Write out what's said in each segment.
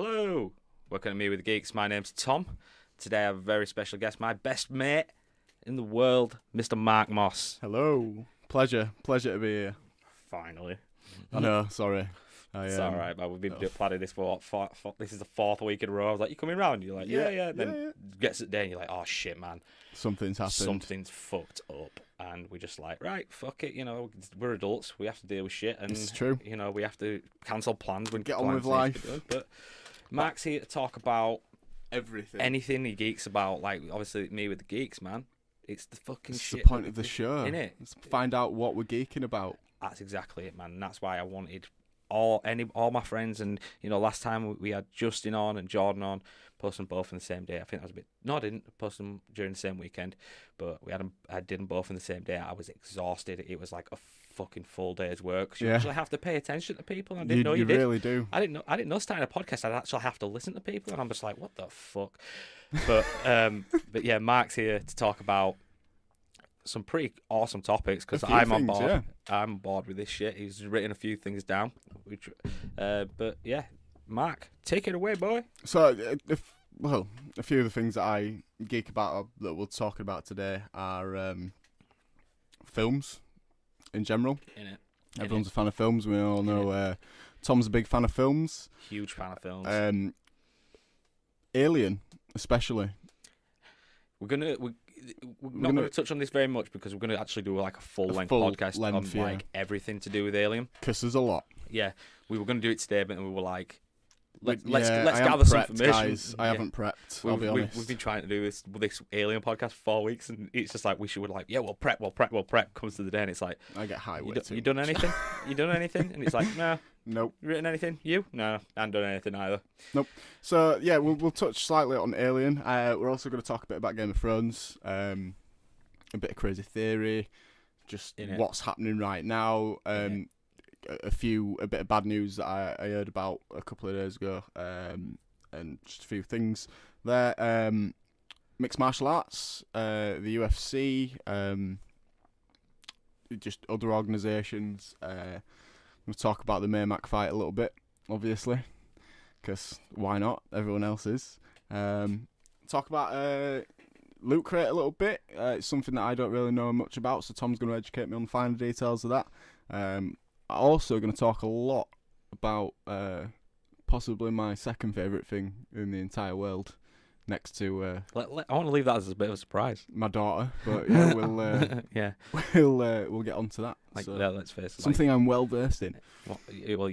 Hello, welcome to Me with the Geeks. My name's Tom. Today I have a very special guest, my best mate in the world, Mr. Marc Moss. Hello, pleasure to be here. Finally. I know, sorry. It's all right, man. We've been planning this for this is the fourth week in a row. I was like, you coming round? You're like, yeah. Then gets it there and you're like, oh shit, man. Something's happened. Something's fucked up. And we're just like, right, fuck it. You know, we're adults. We have to deal with shit. And, it's true. You know, we have to cancel plans when get on with life. But Marc's here to talk about everything. Anything he geeks about. Like, obviously, Me with the Geeks, man. It's the fucking it's shit. It's the point of the show. Innit? Let's find out what we're geeking about. That's exactly it, man. And that's why I wanted all my friends, and you know, last time we had Justin on and Jordan on, posted them both on the same day. I think that was a bit. No, I didn't post them during the same weekend, but I did them both on the same day. I was exhausted. It was like a fucking full day's work. You actually have to pay attention to people. I didn't know you did. Really do. I didn't know starting a podcast I'd actually have to listen to people, and I'm just like, what the fuck. But yeah, Marc's here to talk about some pretty awesome topics because I'm on board. Yeah. I'm on board with this shit. He's written a few things down. But yeah, Marc, take it away, boy. So, a few of the things that I geek about that we're talking about today are films in general. Everyone's a fan of films. We all know Tom's a big fan of films. Huge fan of films. Alien, especially. We're not going to touch on this very much because we're going to actually do like a full-length podcast on like everything to do with Alien. Because there's a lot. Yeah, we were going to do it today, but we were like, let's gather some information. Guys. I haven't prepped. I'll be honest. We've been trying to do this Alien podcast for 4 weeks, and it's just like we should like, yeah, we'll prep. Comes to the day, and it's like, I get high. You done anything? You done anything? And it's like, no. Nope. You written anything? You? No, I haven't done anything either. Nope. So yeah, we'll touch slightly on Alien. We're also going to talk a bit about Game of Thrones, a bit of crazy theory, just what's happening right now. A bit of bad news that I heard about a couple of days ago, and just a few things there. Mixed martial arts, the UFC, just other organisations. We'll talk about the Maymac fight a little bit, obviously, because why not? Everyone else is. Talk about Loot Crate a little bit. It's something that I don't really know much about, so Tom's going to educate me on the finer details of that. I'm also going to talk a lot about possibly my second favourite thing in the entire world, next to I want to leave that as a bit of a surprise. My daughter, but yeah, we'll get onto that. Like, so, yeah, let's face it. Something I'm well versed in. Well,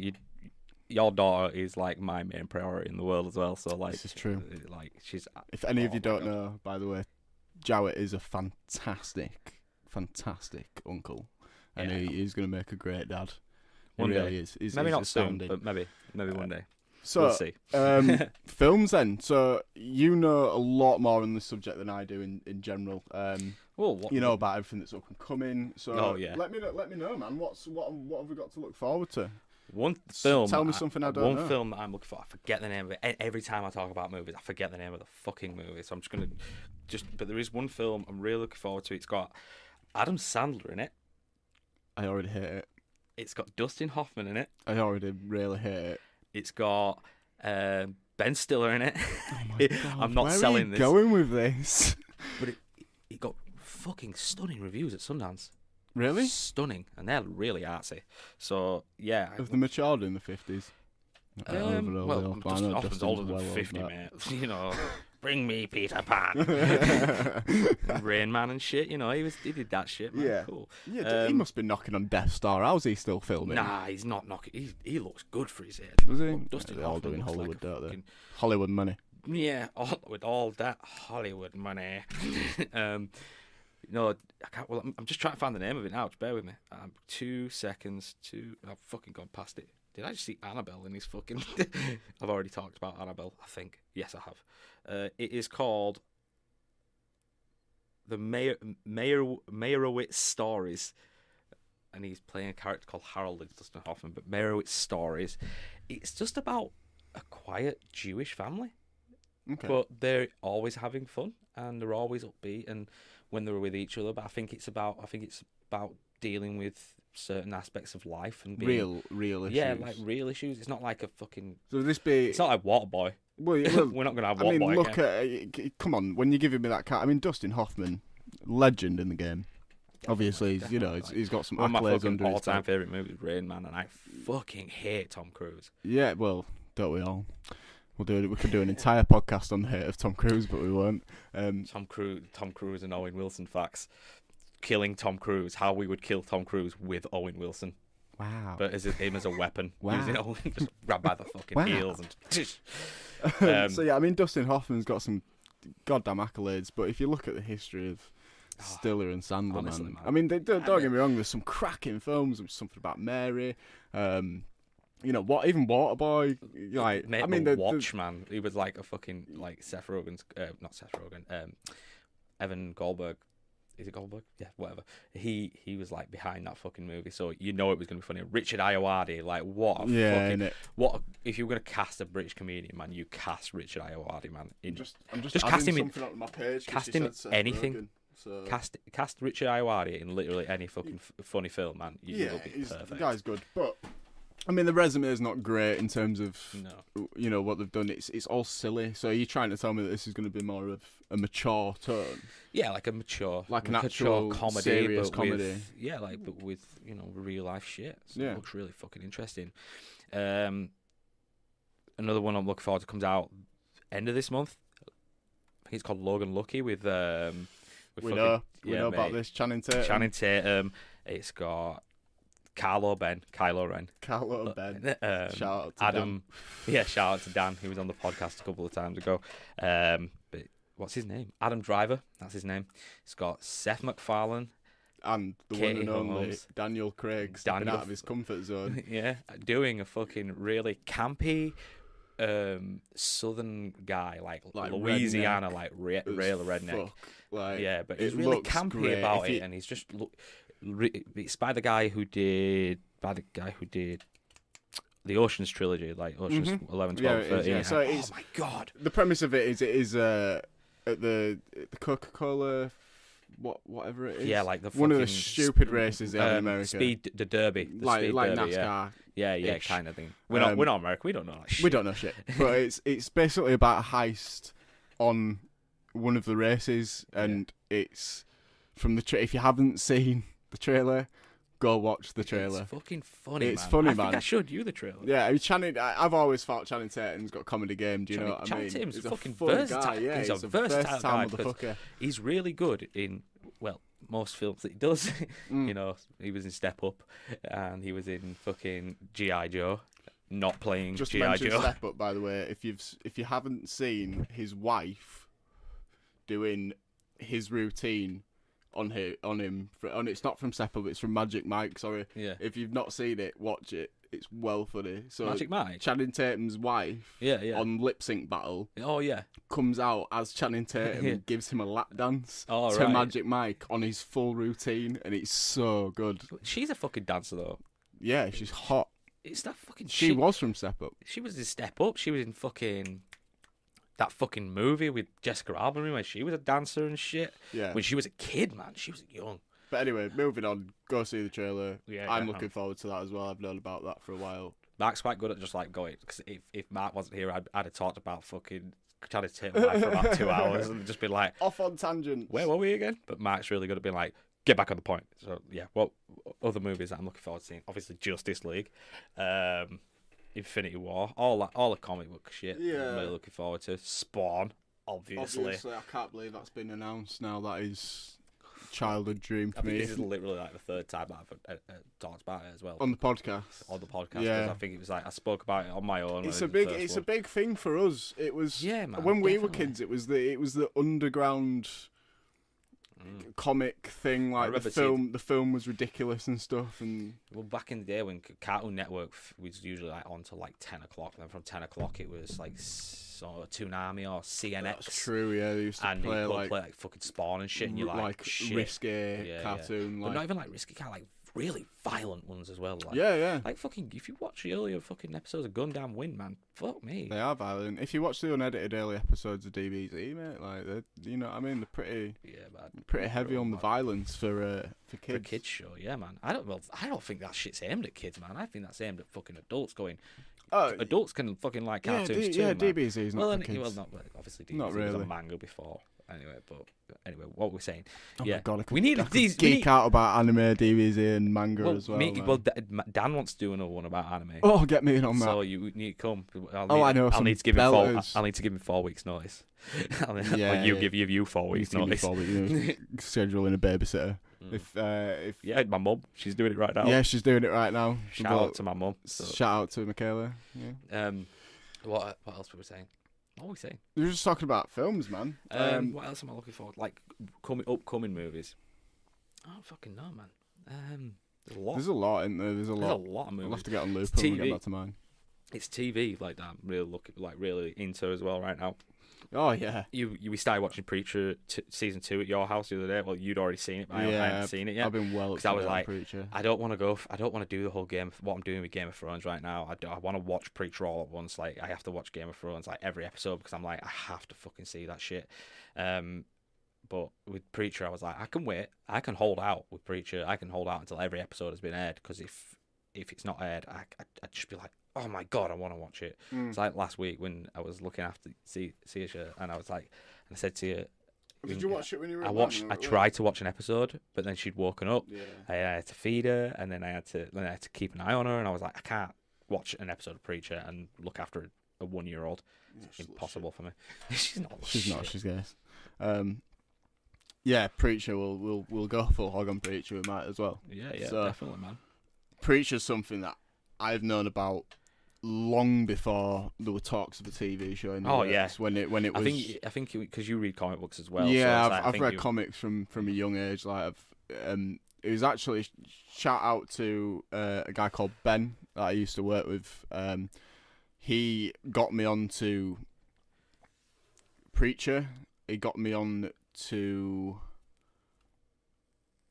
your daughter is like my main priority in the world as well. So like, this is true. Like she's. If any of you don't know, by the way, Jowett is a fantastic uncle, and he's going to make a great dad. He really is. Maybe not astounding. Soon, but maybe one day. So, we'll see. Films then. So you know a lot more on this subject than I do in general. You know about everything that's up and coming. So let me know, man. What have we got to look forward to? One film. Tell me something I don't know. One film that I'm looking for. I forget the name of it. Every time I talk about movies, I forget the name of the fucking movie. So I'm just gonna But there is one film I'm really looking forward to. It's got Adam Sandler in it. I already hate it. It's got Dustin Hoffman in it. I already really hate it. It's got Ben Stiller in it. Oh my God, I'm not selling this. Where are you going with this? But it got fucking stunning reviews at Sundance. Really? Stunning. And they're really artsy. So, yeah. Have they matured in the 50s? Justin's older than 50, mate. You know, bring me Peter Pan. Rain Man and shit, you know, he did that shit, man. Yeah. Cool. Yeah, he must be knocking on Death Star. How's he still filming? Nah, he's not knocking. He looks good for his age. Does he? Dustin They're all doing Hollywood, like don't they? Hollywood money. Yeah, with all that Hollywood money. No, I can't. Well, I'm just trying to find the name of it now. Just bear with me. 2 seconds. I've fucking gone past it. Did I just see Annabelle in his fucking? I've already talked about Annabelle. I think yes, I have. It is called the Meyerowitz Stories, and he's playing a character called Harold. It's Dustin Hoffman, but Meyerowitz Stories. It's just about a quiet Jewish family, but they're always having fun and they're always upbeat and when they're with each other. But I think it's about dealing with certain aspects of life and being real issues. Yeah, like real issues. It's not like a fucking. So this be? It's not like Waterboy. Well, We're not gonna have I mean, Waterboy. look at come on. When you're giving me that cat, I mean, Dustin Hoffman, legend in the game. Obviously, he's got some one of my accolades fucking under his all-time belt. favorite movie is Rain Man, and I fucking hate Tom Cruise. Yeah, well, don't we all? We'll do it. We could do an entire podcast on the hate of Tom Cruise, but we won't. Tom Cruise, and Owen Wilson facts. Killing Tom Cruise, how we would kill Tom Cruise with Owen Wilson. Wow. But as him as a weapon. Wow. Using Owen, just grab by the fucking heels and. So yeah, I mean, Dustin Hoffman's got some goddamn accolades, but if you look at the history of Stiller and Sandler, honestly, man. I mean, don't get me wrong. There's some cracking films. There's something about Mary. What? Even Waterboy. Like, Mate, I mean, Watch, man. He was like a fucking like Seth Rogen's, not Seth Rogen. Evan Goldberg. Is it Goldberg? Yeah, whatever. He was like behind that fucking movie, so you know it was gonna be funny. Richard Ayoade, like what? If you were gonna cast a British comedian, man, you cast Richard Ayoade, man. I'm just cast him in. Something on my page. Cast him anything. Rogen, so. Cast Richard Ayoade in literally any fucking funny film, man. You will be perfect. The guy's good, but I mean, the resume is not great in terms of what they've done. It's all silly. So are you trying to tell me that this is going to be more of a mature tone? Yeah, like a mature, like an actual comedy, serious but comedy. but with real life shit. So yeah, it looks really fucking interesting. Another one I'm looking forward to comes out end of this month. I think it's called Logan Lucky with we know about this Channing Tatum. It's got Kylo Ren. Shout out to Adam. Dan. Yeah, shout out to Dan. He was on the podcast a couple of times ago. But what's his name? Adam Driver. That's his name. It's got Seth MacFarlane. And the Katie one and only Holmes. Daniel Craig stepping out of his comfort zone. Yeah, doing a fucking really campy southern guy, like Louisiana, redneck. like real redneck. Like, yeah, but he's really campy about it, and he's just it's by the guy who did the Ocean's trilogy, like Ocean's 11, 12, 13. Yeah. So oh my god! The premise of it is at the Coca-Cola, whatever it is. Yeah, like one of the stupid races they have in America. The Derby, like Derby, NASCAR. Yeah, kind of thing. We're not American. We don't know that shit. We don't know shit. But it's basically about a heist on one of the races, and it's from the if you haven't seen the trailer, go watch the trailer. It's fucking funny. It's man. funny, I man. think I showed you the trailer. Yeah, I mean, I've always thought Channing Tatum's got a comedy game. Do you know what I mean? Channing Tatum's he's fucking funny versatile. guy. Yeah, he's a versatile guy. motherfucker. He's really good in most films that he does. He was in Step Up, and he was in fucking G.I. Joe. Not playing Just G.I. mention Joe. Step Up, by the way. If you haven't seen his wife doing his routine on him, it's not from Step Up, it's from Magic Mike. Sorry. Yeah. If you've not seen it, watch it. It's well funny. So Magic Mike. Channing Tatum's wife. Yeah. On Lip Sync Battle. Oh yeah. Comes out as Channing Tatum and gives him a lap dance to right. Magic Mike on his full routine, and it's so good. She's a fucking dancer though. Yeah, she's hot. It's that fucking. She was from Step Up. She was in Step Up. She was in fucking that fucking movie with Jessica Alba where she was a dancer and shit. Yeah. When she was a kid, man, she was young. But anyway, moving on. Go see the trailer. Yeah, I'm looking forward to that as well. I've known about that for a while. Mark's quite good at just like going, because if Mark wasn't here, I'd have talked about fucking trying to take life for about 2 hours and just been like off on tangents. Where were we again? But Mark's really good at being like, get back on the point. So yeah, what other movies that I'm looking forward to seeing? Obviously Justice League, Infinity War, all the comic book shit. Yeah. I'm really looking forward to Spawn. Obviously, I can't believe that's been announced now. That is childhood dream for I think me. this is literally like the third time I've talked about it as well on the podcast. Yeah, I think it was like I spoke about it on my own. It's a big thing for us. It was man, when we were kids. It was the underground comic thing. Like the film was ridiculous and stuff. And well, back in the day when Cartoon Network was usually like on till like 10 o'clock, and then from 10 o'clock it was like Toonami or CNX. That's true. Yeah, they used to play like fucking Spawn and shit. And you're like risque cartoon. But not even like risky, kind of like really violent ones as well. Like, Yeah. Like fucking, if you watch the earlier fucking episodes of Gundam Wing, man, fuck me. They are violent. If you watch the unedited early episodes of DBZ, mate, like you know what I mean, they're pretty heavy on the violence for kids. For a kids show, yeah, man. I don't think that shit's aimed at kids, man. I think that's aimed at fucking adults. Adults can fucking like cartoons too. Man. DBZ is not for kids. Well, not obviously. DBZ not really. was a manga before. Anyway, what we're saying. Oh yeah, my God, we need these. Geek out about anime, DBZ, and manga as well. Dan wants to do another one about anime. Oh, get me in on that. So you need to come. I know. I'll need to give him 4 weeks notice. You give you 4 weeks notice. 4 weeks, scheduling a babysitter. If my mum, she's doing it right now. Yeah, she's doing it right now. Shout out to my mum. Shout out to Michaela. Yeah. What else were we saying? What were we saying? We were just talking about films, man. What else am I looking for? Like upcoming movies. I don't fucking know, man. There's a lot. There's a lot, isn't there? There's a lot of movies. I'll have to get on loop when we get back to mine. It's TV like that. I'm really into as well right now. Oh yeah. We started watching Preacher season 2 at your house the other day. Well, you'd already seen it, but I hadn't seen it yet. I've been because I was like, Preacher. I don't want to do the whole game. What I'm doing with Game of Thrones right now, I want to watch Preacher all at once. Like I have to watch Game of Thrones like every episode because I'm like I have to fucking see that shit. But with Preacher, I was like, I can wait. I can hold out with Preacher. I can hold out until every episode has been aired. Because if it's not aired, I'd just be like, oh my God, I want to watch it. It's like last week when I was looking after Seisha, and I was like, and I said to you, did you watch it when you were? I tried to watch an episode, but then she'd woken up. Yeah. I had to feed her, and then I had to keep an eye on her, and I was like, I can't watch an episode of Preacher and look after a 1-year-old. It's impossible for me. She's not. She's guys. Yeah, Preacher. We'll go full hog on Preacher. We might as well. Yeah, so, definitely, man. Preacher's something that I've known about long before there were talks of a TV show in the works. Yeah, when it was. I think because you read comic books as well. Yeah, so I've read comics from a young age. Like it was actually shout out to a guy called Ben that I used to work with. He got me onto Preacher. He got me on to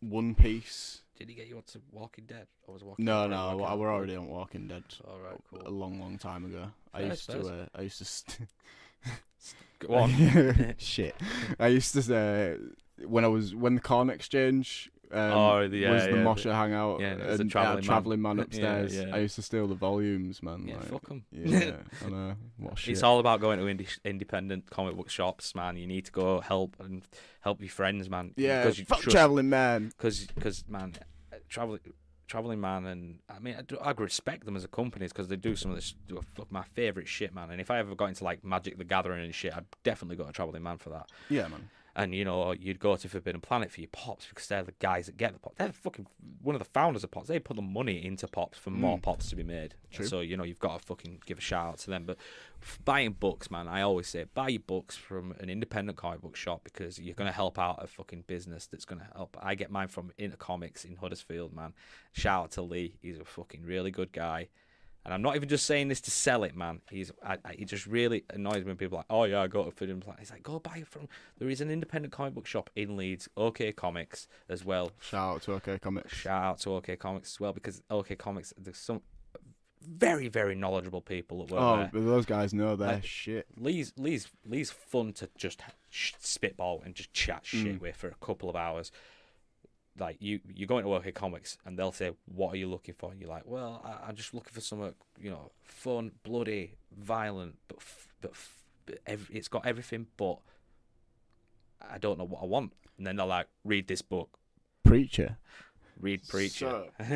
One Piece. Did he get you onto Walking Dead? Or was Walking No, Dead we're already on Walking Dead. All right, cool. A long time ago. I used to. Go on. Shit. I used to when the Corn Exchange was the Mosher hangout. Yeah, and travelling man upstairs. Yeah. I used to steal the volumes, man. Yeah, fuck them. Yeah, I know. What shit. It's all about going to independent comic book shops, man. You need to go help your friends, man. Yeah, fuck travelling man. Because man, traveling man, and I mean, I respect them as a company because they do some of this my favourite shit, man. And if I ever got into like Magic the Gathering and shit, I'd definitely go to Travelling Man for that. Yeah, man. And you'd go to Forbidden Planet for your pops because they're the guys that get the pops. They're fucking one of the founders of pops. They put the money into pops for more pops to be made. True. So you've got to fucking give a shout out to them. But buying books, man, I always say buy your books from an independent comic book shop because you're gonna help out a fucking business that's gonna help. I get mine from Intercomics in Huddersfield, man. Shout out to Lee. He's a fucking really good guy. And I'm not even just saying this to sell it, man. He just really annoys me when people are like, oh yeah, I go to Forbidden Planet. He's like, go buy it from. There is an independent comic book shop in Leeds, OK Comics as well. Shout out to OK Comics. Shout out to OK Comics as well because OK Comics, there's some very very knowledgeable people that work there. Oh, those guys know their shit. Lee's fun to just spitball and just chat shit with for a couple of hours. Like you go into OK Comics and they'll say, "What are you looking for?" And you're like, "Well, I'm just looking for something, fun, bloody, violent, but it's got everything, but I don't know what I want." And then they're like, "Read this book, Preacher." Read Preacher. So,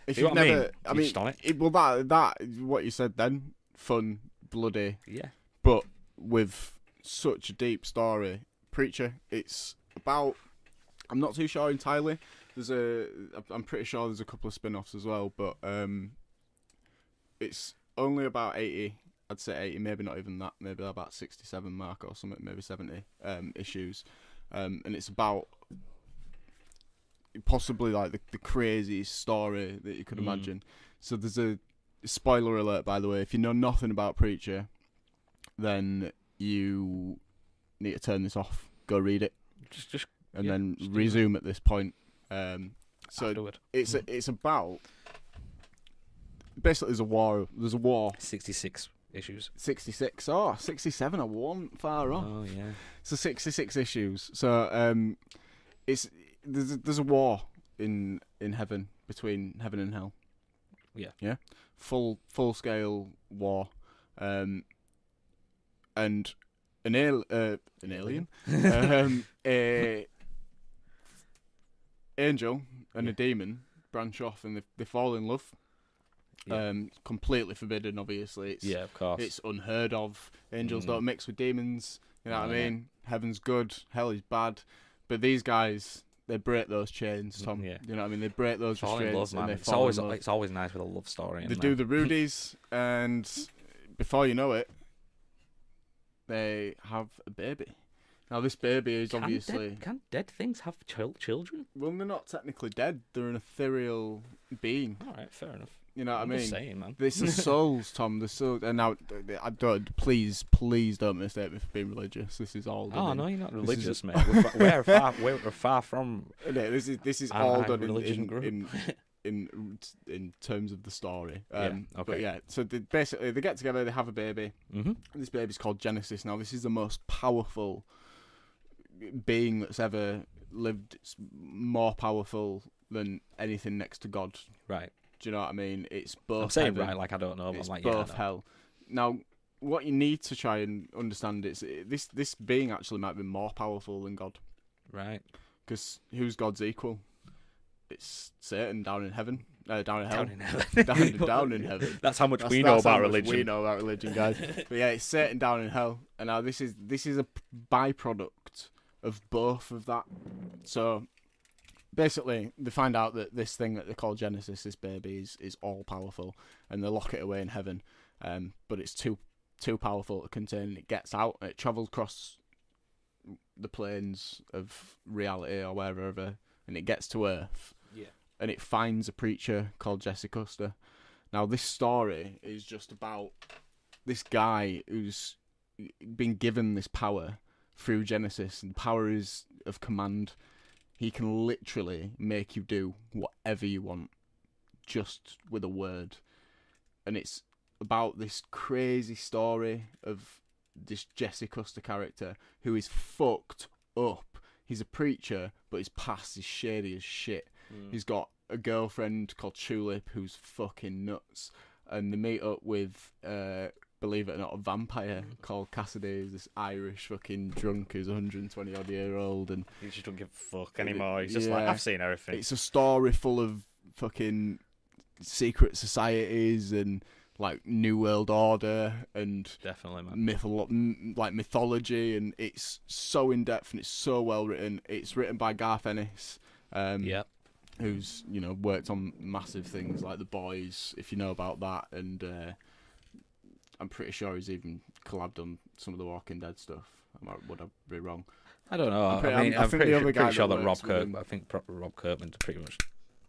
if you you've never, I mean, that what you said then, fun, bloody, yeah, but with such a deep story. Preacher, it's about. I'm not too sure entirely. I'm pretty sure there's a couple of spin-offs as well, but it's only about 80. I'd say 80, maybe not even that. Maybe about 67 mark or something, maybe 70 issues, and it's about possibly like the craziest story that you could imagine. So there's a spoiler alert, by the way. If you know nothing about Preacher, then you need to turn this off. Go read it. Just and then resume at this point. So afterward. it's about basically there's a war. 66 issues. 66. Oh, 67. I wasn't far off. Oh yeah. So 66 issues. So there's a war in heaven, between heaven and hell. Yeah. Yeah. Full scale war. And an alien, a angel and a demon branch off, and they fall in love. Yeah. Completely forbidden, obviously. Of course. It's unheard of. Angels don't mix with demons. You know what I mean? Heaven's good, hell is bad. But these guys, they break those chains, Tom. Yeah. You know what I mean? They break those Fall in restraints, love, man. and they It's fall always in love. it's always nice with a love story. They do the Rudies, and before you know it, they have a baby. Now, this baby is obviously... Can dead things have children? Well, they're not technically dead. They're an ethereal being. All right, fair enough. You know what I'm I mean? just saying, man. This is souls, Tom. The souls. And now, I don't. Please don't mistake me for being religious. This is all done. Oh in, no, you're not this religious, is- mate. We're far from. No, this is an all done religion group. in terms of the story. Okay. But yeah, so basically they get together. They have a baby. Mm-hmm. This baby's called Genesis. Now, this is the most powerful being that's ever lived. It's more powerful than anything next to God. Right. Do you know what I mean? It's both. I'm saying heaven, right, like I don't know, but it's I'm like both yeah. hell. Now, what you need to try and understand is this being actually might be more powerful than God. Right. Because who's God's equal? It's Satan down in heaven. Down in hell. Down in heaven. down in heaven. That's how much That's we know how about much religion. We know about religion, guys. But yeah, it's Satan down in hell. And now this is a byproduct of both of that. So basically, they find out that this thing that they call Genesis, this baby, is all powerful, and they lock it away in heaven. But it's too powerful to contain. It gets out. It travels across the planes of reality or wherever, and it gets to Earth. Yeah. And it finds a preacher called Jesse Custer. Now, this story is just about this guy who's been given this power through Genesis, and the power is of command. He can literally make you do whatever you want, just with a word. And it's about this crazy story of this Jesse Custer character who is fucked up. He's a preacher, but his past is shady as shit. He's got a girlfriend called Tulip who's fucking nuts. And they meet up with, believe it or not, a vampire called Cassidy, who's this Irish fucking drunk who's 120 odd year old. And He just don't give a fuck anymore. He's just like, Yeah. I've seen everything. it's a story full of fucking secret societies and like New World Order and Definitely, man. mythology, and it's so in depth and it's so well written. It's written by Garth Ennis, Yep. who's worked on massive things like The Boys, if you know about that, and I'm pretty sure he's even collabed on some of the Walking Dead stuff. Would I be wrong? I don't know. I'm pretty- I mean, I I'm think the pretty, other guy pretty sure that that works with him- I think Rob Kirkman pretty much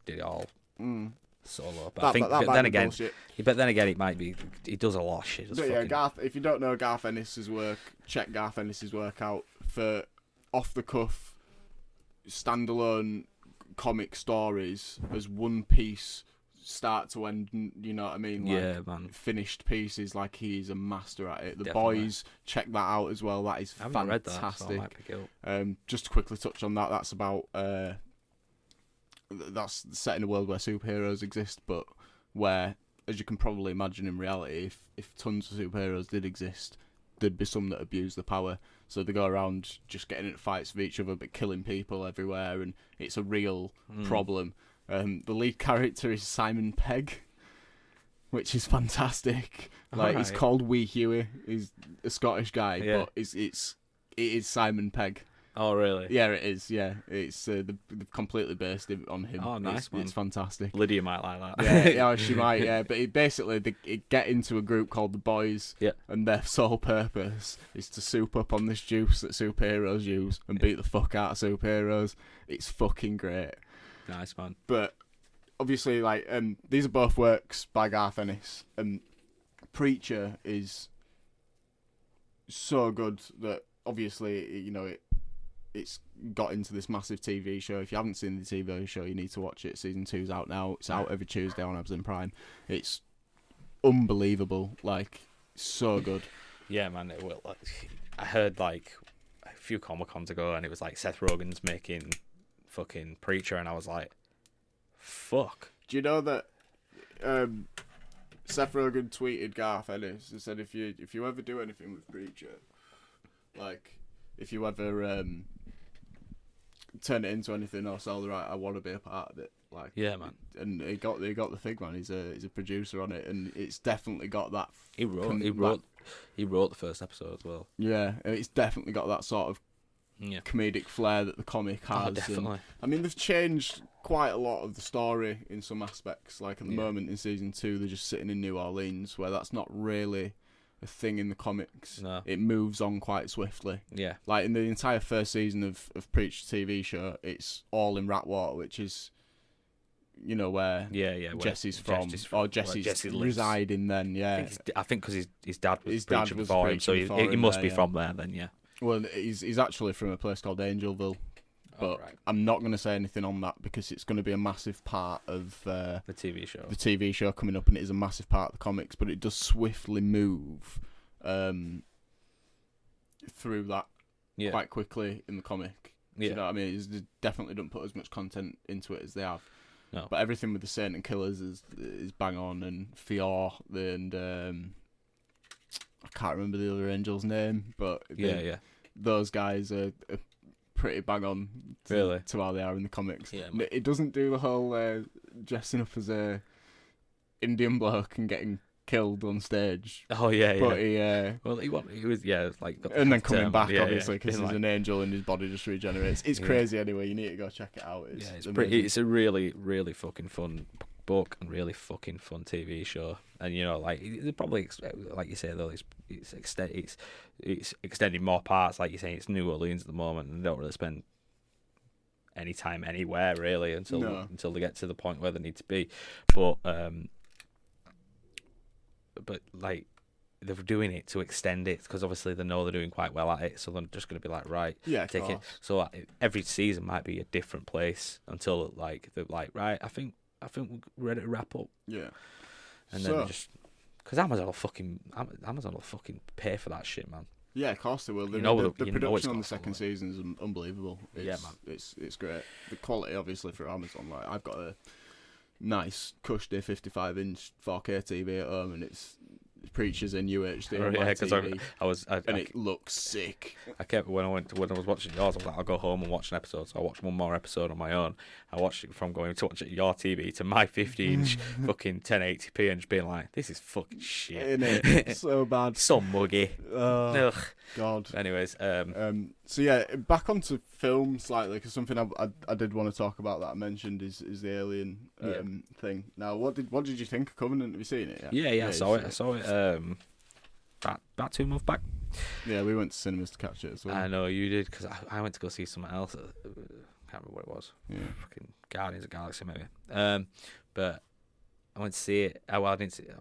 did it all Mm. solo. But That- I think, that but might then be again, bullshit. it might be. He does a lot of shit. Just But yeah, fucking- Garth. If you don't know Garth Ennis's work, check Garth Ennis's work out for off the cuff, standalone comic stories as one piece, start to end. You know what I mean? Like, yeah, man. finished pieces. Like he's a master at it. The Definitely. Boys, check that out as well. That is I haven't read that, so I fantastic. might pick it up. Just to quickly touch on that. That's about that's set in a world where superheroes exist, but where, as you can probably imagine in reality, if tons of superheroes did exist, there'd be some that abuse the power. So they go around just getting into fights with each other, but killing people everywhere, and it's a real problem. The lead character is Simon Pegg, which is fantastic. Like he's Alright. called Wee Huey. He's a Scottish guy, Yeah. but it is Simon Pegg. Oh, really? Yeah, it is. Yeah, it's they've completely based it on him. Oh, nice, It's fantastic. Lydia might like that. Yeah, she might. Yeah, but they get into a group called the Boys. Yeah. And their sole purpose is to soup up on this juice that superheroes use and beat the fuck out of superheroes. It's fucking great. Nice, man. But obviously, like, these are both works by Garth Ennis. Preacher is so good that obviously, it's got into this massive TV show. If you haven't seen the TV show, you need to watch it. Season 2's out now. It's out every Tuesday on Amazon Prime. It's unbelievable, like so good. Yeah, man. It will. I heard like a few Comic-Cons ago, and it was like Seth Rogen's making fucking Preacher, and I was like, fuck. Do you know that Seth Rogen tweeted Garth Ennis and said if you ever do anything with Preacher, like if you ever turn it into anything or sell the right, I want to be a part of it. Like, yeah, man. And he got the thing, man. He's a producer on it, and it's definitely got that. He wrote the first episode as well. Yeah, it's definitely got that sort of comedic flair that the comic has. Oh, definitely. And, I mean, they've changed quite a lot of the story in some aspects. Like at the moment in season 2, they're just sitting in New Orleans, where that's not really a thing in the comics. No. It moves on quite swiftly. Yeah. Like in the entire first season of Preacher TV show, it's all in Ratwater, which is, you know, where Jesse's from, or Jesse's residing then. Yeah, I think because his dad was Preacher before him, so he must be from there then. Yeah. Well, he's actually from a place called Angelville, but I'm not going to say anything on that because it's going to be a massive part of the TV show. The TV show coming up, and it is a massive part of the comics, but it does swiftly move through that quite quickly in the comic. You know what I mean? They definitely don't put as much content into it as they have. No. But everything with the Saint and Killers is bang on, and Fior and I can't remember the other angel's name, but those guys are pretty bang on to how they are in the comics. Yeah, it doesn't do the whole dressing up as a Indian bloke and getting killed on stage. Oh yeah, but he was like, and then coming back obviously because he's an angel and his body just regenerates. It's crazy anyway. You need to go check it out. It's a really really fucking fun book and really fucking fun TV show. And you know, like it probably, like you say though, it's extending more parts. Like you're saying, it's New Orleans at the moment, and they don't really spend any time anywhere really until they get to the point where they need to be. But like they're doing it to extend it because obviously they know they're doing quite well at it, so they're just going to be like, right, take it. So every season might be a different place until like they're like, right, I think we're ready to wrap up. Yeah, and then just because Amazon will fucking pay for that shit, man. Yeah, of course they will. The production on the second season is unbelievable. Man, it's great. The quality, obviously, for Amazon. Like I've got a nice cushy 55-inch 4K TV at home, and it's Preachers in UHD. Oh, yeah, because and it looks sick. I kept when I was watching yours, I was like, I'll go home and watch an episode. So I watched one more episode on my own. I watched it from going to watch it at your TV to my 50-inch fucking 1080p and just being like, this is fucking shit. Isn't it? So bad. So muggy. Ugh. God. Anyways, so yeah, back onto film slightly, because something I did want to talk about that I mentioned is the Alien thing. Now, what did you think of Covenant? Have you seen it? Yeah, I saw it. About 2 months back. Yeah, we went to cinemas to catch it as well. I know you did, because I went to go see something else. Can't remember what it was. Yeah, fucking Guardians of the Galaxy maybe. But I went to see it. Well, I didn't see it.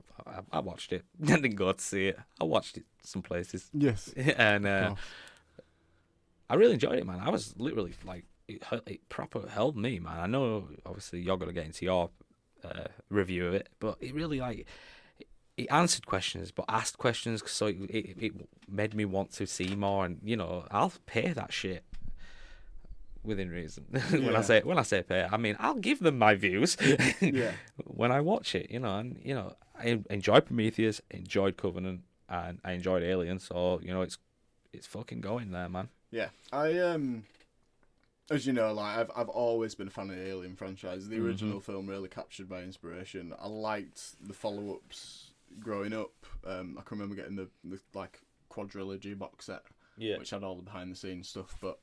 I watched it. I didn't go to see it. I watched it some places. Yes. And I really enjoyed it, man. I was literally like, it proper held me, man. I know, obviously, you're going to get into your review of it, but it really, like, it answered questions, but asked questions, so it made me want to see more. And, you know, I'll pay that shit. Within reason. when I say pay, I mean I'll give them my views when I watch it, you know. And you know, I enjoyed Prometheus, enjoyed Covenant, and I enjoyed Alien. So you know, it's fucking going there, man. Yeah, I as you know, like I've always been a fan of the Alien franchise. The original film really captured my inspiration. I liked the follow-ups growing up. I can remember getting the like quadrilogy box set, which had all the behind-the-scenes stuff, but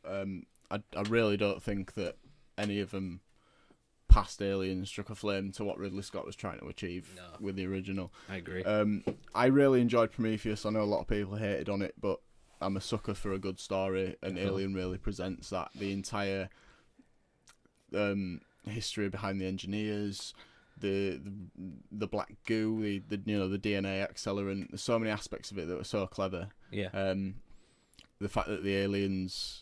I really don't think that any of them past Alien struck a flame to what Ridley Scott was trying to achieve with the original. I agree. I really enjoyed Prometheus. I know a lot of people hated on it, but I'm a sucker for a good story, and Alien really presents that. The entire history behind the engineers, the black goo, the DNA accelerant. There's so many aspects of it that were so clever. Yeah. The fact that the aliens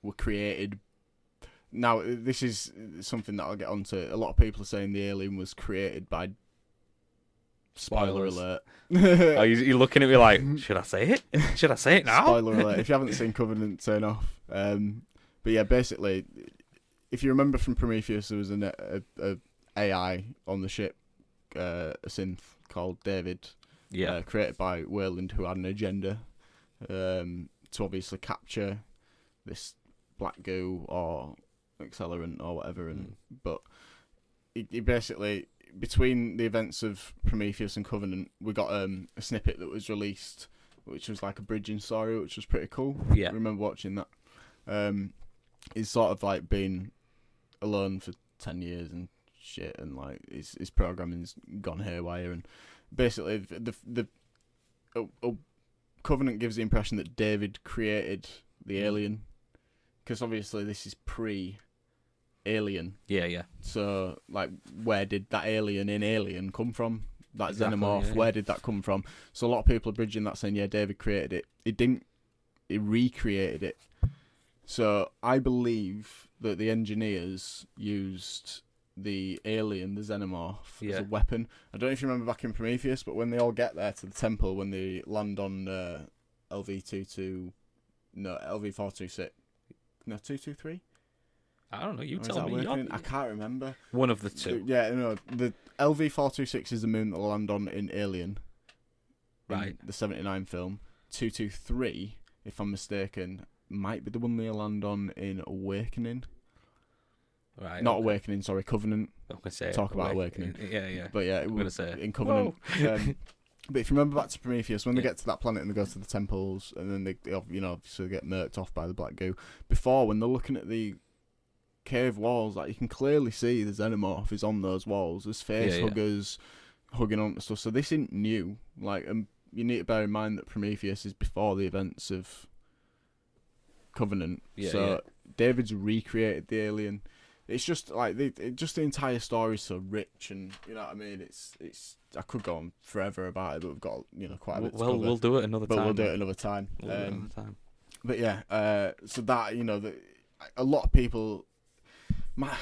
were created. Now, this is something that I'll get onto. A lot of people are saying the alien was created by... Spoiler Spoilers. alert. Oh, you're looking at me like, should I say it? Should I say it now? Spoiler alert. If you haven't seen Covenant, turn off. But yeah, basically, if you remember from Prometheus, there was a AI on the ship, a synth called David, created by Weyland, who had an agenda to obviously capture this black goo or accelerant or whatever. But he basically... Between the events of Prometheus and Covenant, we got a snippet that was released, which was like a bridging story, which was pretty cool. Yeah. I remember watching that. He's sort of like been alone for 10 years and shit, and like his programming's gone haywire, and basically the Covenant gives the impression that David created the alien, because obviously this is pre-Alien. Yeah. So, like, where did that alien in Alien come from? That Exactly, xenomorph, where did that come from? So a lot of people are bridging that, saying, yeah, David created it. He didn't. He recreated it. So I believe that the engineers used the alien, the xenomorph, as a weapon. I don't know if you remember back in Prometheus, but when they all get there to the temple, when they land on LV-426, no, 223? I don't know. You Or is tell that me. working? I can't remember. One of the two. Yeah, no, the LV-426 is the moon that will land on in Alien. Right. In the 79 film. 223, if I'm mistaken, might be the one they'll land on in Awakening. Right. Not Awakening, sorry, Covenant. I'm gonna say Talk about Awakening. Yeah. But yeah, I'm gonna say in Covenant. But if you remember back to Prometheus, when they get to that planet and they go to the temples, and then they obviously get murked off by the black goo. Before, when they're looking at the cave walls, like, you can clearly see the xenomorph is on those walls. There's face huggers hugging onto stuff. So this isn't new. Like, you need to bear in mind that Prometheus is before the events of Covenant. David's recreated the alien. It's just like the entire story is so rich, and you know what I mean. It's I could go on forever about it, but we've got quite a bit. Well, we'll do it another time. We'll do it another time. But yeah, so that a lot of people. I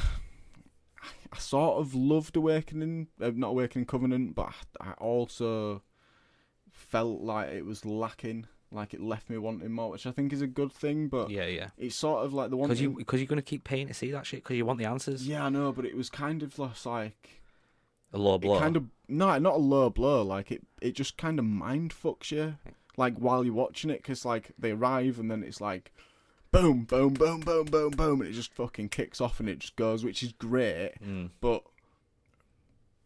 sort of loved Awakening, not Awakening Covenant, but I also felt like it was lacking. Like, it left me wanting more, which I think is a good thing, but it's sort of like the one because you're going to keep paying to see that shit because you want the answers. Yeah, I know, but it was kind of less like a low blow. No, not a low blow. Like, it just kind of mind fucks you, like, while you're watching it, because like they arrive and then it's like boom, boom, boom, boom, boom, boom, and it just fucking kicks off and it just goes, which is great. But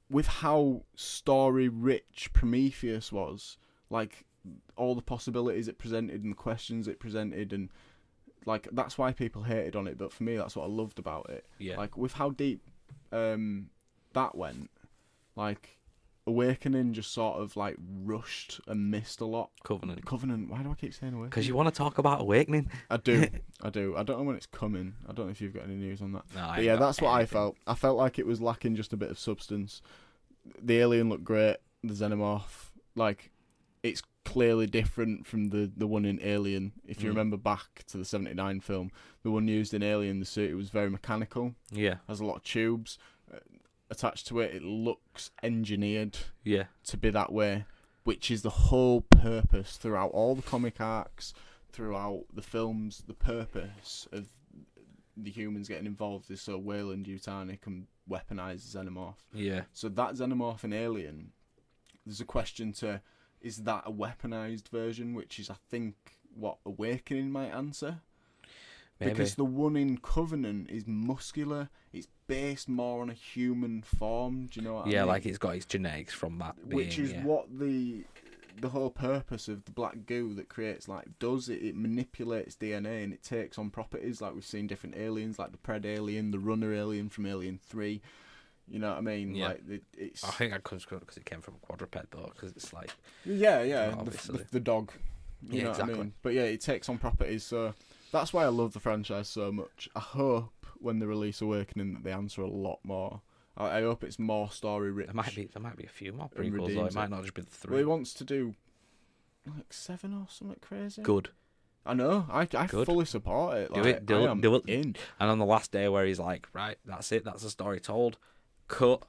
with how story rich Prometheus was, like, all the possibilities it presented and the questions it presented, and like, that's why people hated on it, but for me that's what I loved about it. Like, with how deep that went, like, Awakening just sort of like rushed and missed a lot. Covenant, why do I keep saying Awakening? Because you want to talk about Awakening. I do. I don't know when it's coming. I don't know if you've got any news on that. No, but yeah, that's what I felt. I felt like it was lacking just a bit of substance. The alien looked great, the xenomorph, like, it's clearly different from the one in Alien. If you remember back to the 79 film, the one used in Alien, the suit, it was very mechanical. Has a lot of tubes attached to it. It looks engineered to be that way, which is the whole purpose throughout all the comic arcs, throughout the films. The purpose of the humans getting involved is so Weyland-Yutani can weaponize the xenomorph. So that xenomorph in Alien, there's a question to, is that a weaponized version, which is, I think, what Awakening might answer. Maybe. Because the one in Covenant is muscular. It's based more on a human form. Do you know what I mean? Yeah, like, it's got its genetics from that being, which is what the whole purpose of the black goo that creates life does. It manipulates DNA and it takes on properties. Like, we've seen different aliens, like the Pred alien, the Runner alien from Alien 3. You know what I mean? Like, it's. I think I could because it came from a quadruped, though, because it's like. Yeah, obviously. The dog. You know exactly. What I mean? But yeah, it takes on properties, so that's why I love the franchise so much. I hope when they release Awakening that they answer a lot more. I hope it's more story rich. There might be a few more prequels, though. It might not just be the 3. Well, he wants to do like 7 or something crazy. Good. I know. I Good. fully support it. Do Like, it. Do I am it. in. And on the last day where he's like, right, that's it. That's the story told. Cut.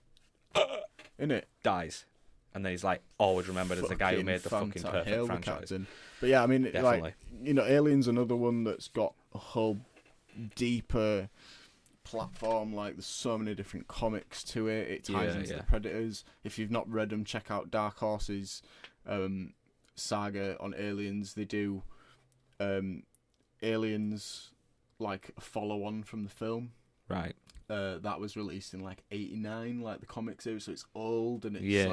Innit? Dies. And then he's like, always remembered as the guy who made the fucking Hail perfect the franchise. captain. But yeah, I mean, Definitely. like, you know, Alien's another one that's got a whole deeper platform. Like, there's so many different comics to it. It ties into the Predators. If you've not read them, check out Dark Horse's saga on Aliens. They do Aliens, like a follow-on from the film. Right. That was released in like '89, like the comic series, so it's old and it's you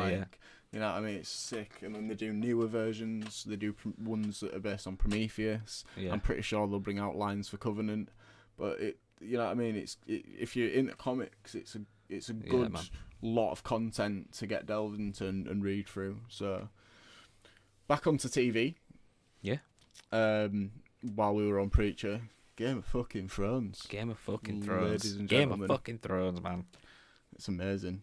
know what I mean, it's sick. And then they do newer versions. They do ones that are based on Prometheus. Yeah. I'm pretty sure they'll bring out lines for Covenant, but you know what I mean. If you're into comics, it's a good lot of content to get delved into and read through. So back onto TV. Yeah. While we were on Preacher. Game of fucking Thrones. Game of fucking Thrones. Ladies and Game gentlemen. of fucking Thrones, man. It's amazing.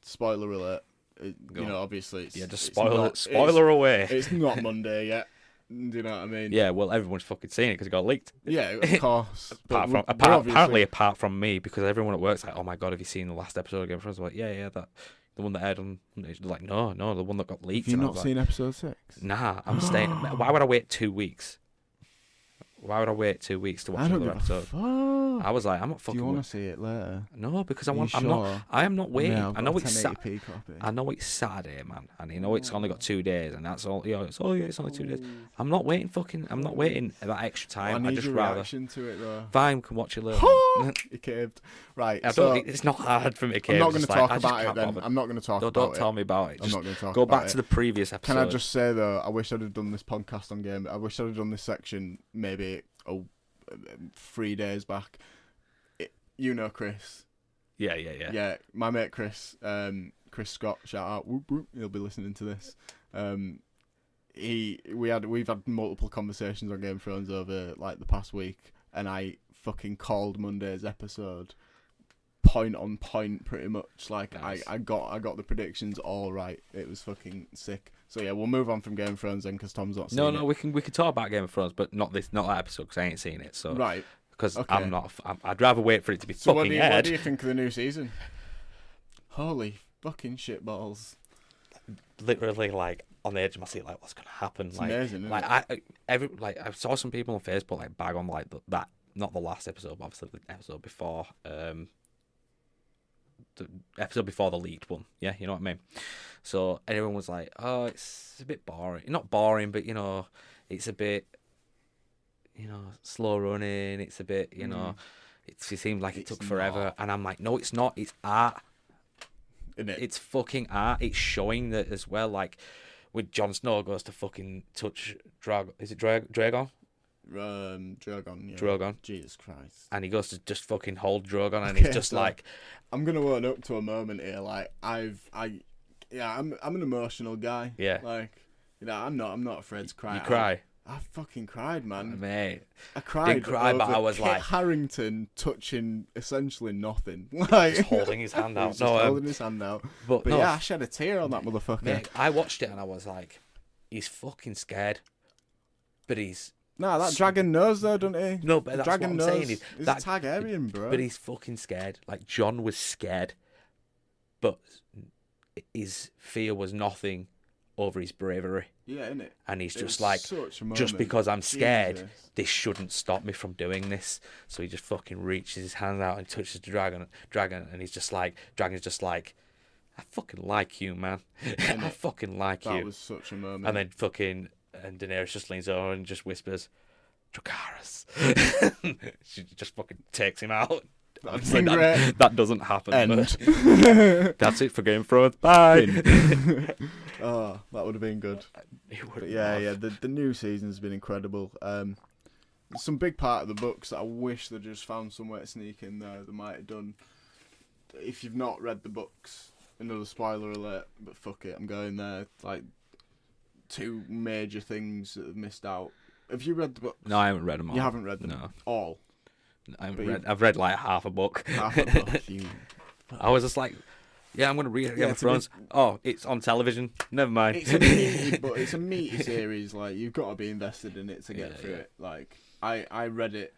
Spoiler alert. You know, obviously it's... Yeah, just it's spoiler not, spoiler away. It's not Monday yet. Do you know what I mean? Yeah, well, everyone's fucking seen it because it got leaked. Yeah, of course. Apparently, apart from me, because everyone at work's like, oh my god, have you seen the last episode of Game of Thrones? I'm like, yeah, that... The one that aired on... They're like, no, the one that got leaked. Have you not seen episode 6? Nah, I'm staying... Why would I wait 2 weeks? Why would I wait 2 weeks to watch another episode? I was like, I'm not fucking... Do you want to see it later? No, because I want... Sure? I am not waiting. Yeah, I know it's copy. I know it's Saturday, man, and you know it's only got 2 days, and that's all. You know, it's only 2 days. I'm not waiting. I'm not waiting that extra time. I need just your rather reaction to it though. Fine, can watch it later. You caved. Right. It's not hard for me to cave. I'm not going to talk about it then. I'm not going to talk about it. Don't tell me about it. I'm not going to talk go about back it. to the previous episode. Can I just say though, I wish I'd have done this podcast on Game. I wish I'd have done this section maybe 3 days back. You know Chris. Yeah. Yeah, my mate Chris. Chris Scott. Shout out. Whoop, whoop. He'll be listening to this. We've had multiple conversations on Game of Thrones over like the past week, and I fucking called Monday's episode point on point pretty much. Like nice. I got the predictions all right. It was fucking sick. So yeah, we'll move on from Game of Thrones then because Tom's not seen it. No, we can talk about Game of Thrones, but not that episode because I ain't seen it. So right. Because okay. I'd rather wait for it to be fucking aired. What do you think of the new season? Holy fucking shitballs! Literally, like on the edge of my seat, like what's gonna happen? It's like, amazing. Isn't it? I saw some people on Facebook like bag on like that. Not the last episode, but obviously the episode before. The episode before the leaked one. Yeah, you know what I mean. So everyone was like, "Oh, it's a bit boring. Not boring, but you know, it's a bit." You know, slow running. It's a bit, you know, it seems like it took forever. Not. And I'm like, no, it's not. It's art. Isn't it? It's fucking art. It's showing that as well. Like, when Jon Snow goes to fucking touch is it Dragon? Drogon. Yeah. Drogon. Jesus Christ. And he goes to just fucking hold Drogon, and he's just like, I'm gonna own up to a moment here. Like, I'm an emotional guy. Yeah. Like, you know, I'm not afraid to cry. You cry. I fucking cried, man. Mate. I cried. Didn't cry, but I was Kit like Harington touching essentially nothing. Like just holding his hand out. Holding his hand out. But yeah, I shed a tear on that motherfucker. Mate, I watched it and I was like, he's fucking scared. But he's that dragon knows though, doesn't he? No, but the that's dragon what I'm knows. saying. He's a Targaryen, bro. But he's fucking scared. Like Jon was scared, but his fear was nothing over his bravery. Yeah, innit? And he's just like, just because I'm scared, Jesus. This shouldn't stop me from doing this. So he just fucking reaches his hand out and touches the dragon, and he's just like, dragon's just like, I fucking like you, man. I fucking like you. That was such a moment. And then fucking, and Daenerys just leans over and just whispers, Dracarys. She just fucking takes him out. That doesn't happen. That's it for Game of Thrones. Bye. Oh, that would have been good. Yeah. The new season's been incredible. Some big part of the books that I wish they just found somewhere to sneak in there. They might have done. If you've not read the books, another spoiler alert. But fuck it, I'm going there. Like 2 major things that have missed out. Have you read the books? No, I haven't read them all. You haven't read them? No. All? I've read like half a book. Half a book. I was just like, Yeah, I'm gonna read Game of to be- Thrones. Oh, it's on television. Never mind. It's a meaty series. Like, you've got to be invested in it to get through it. Like, I read it.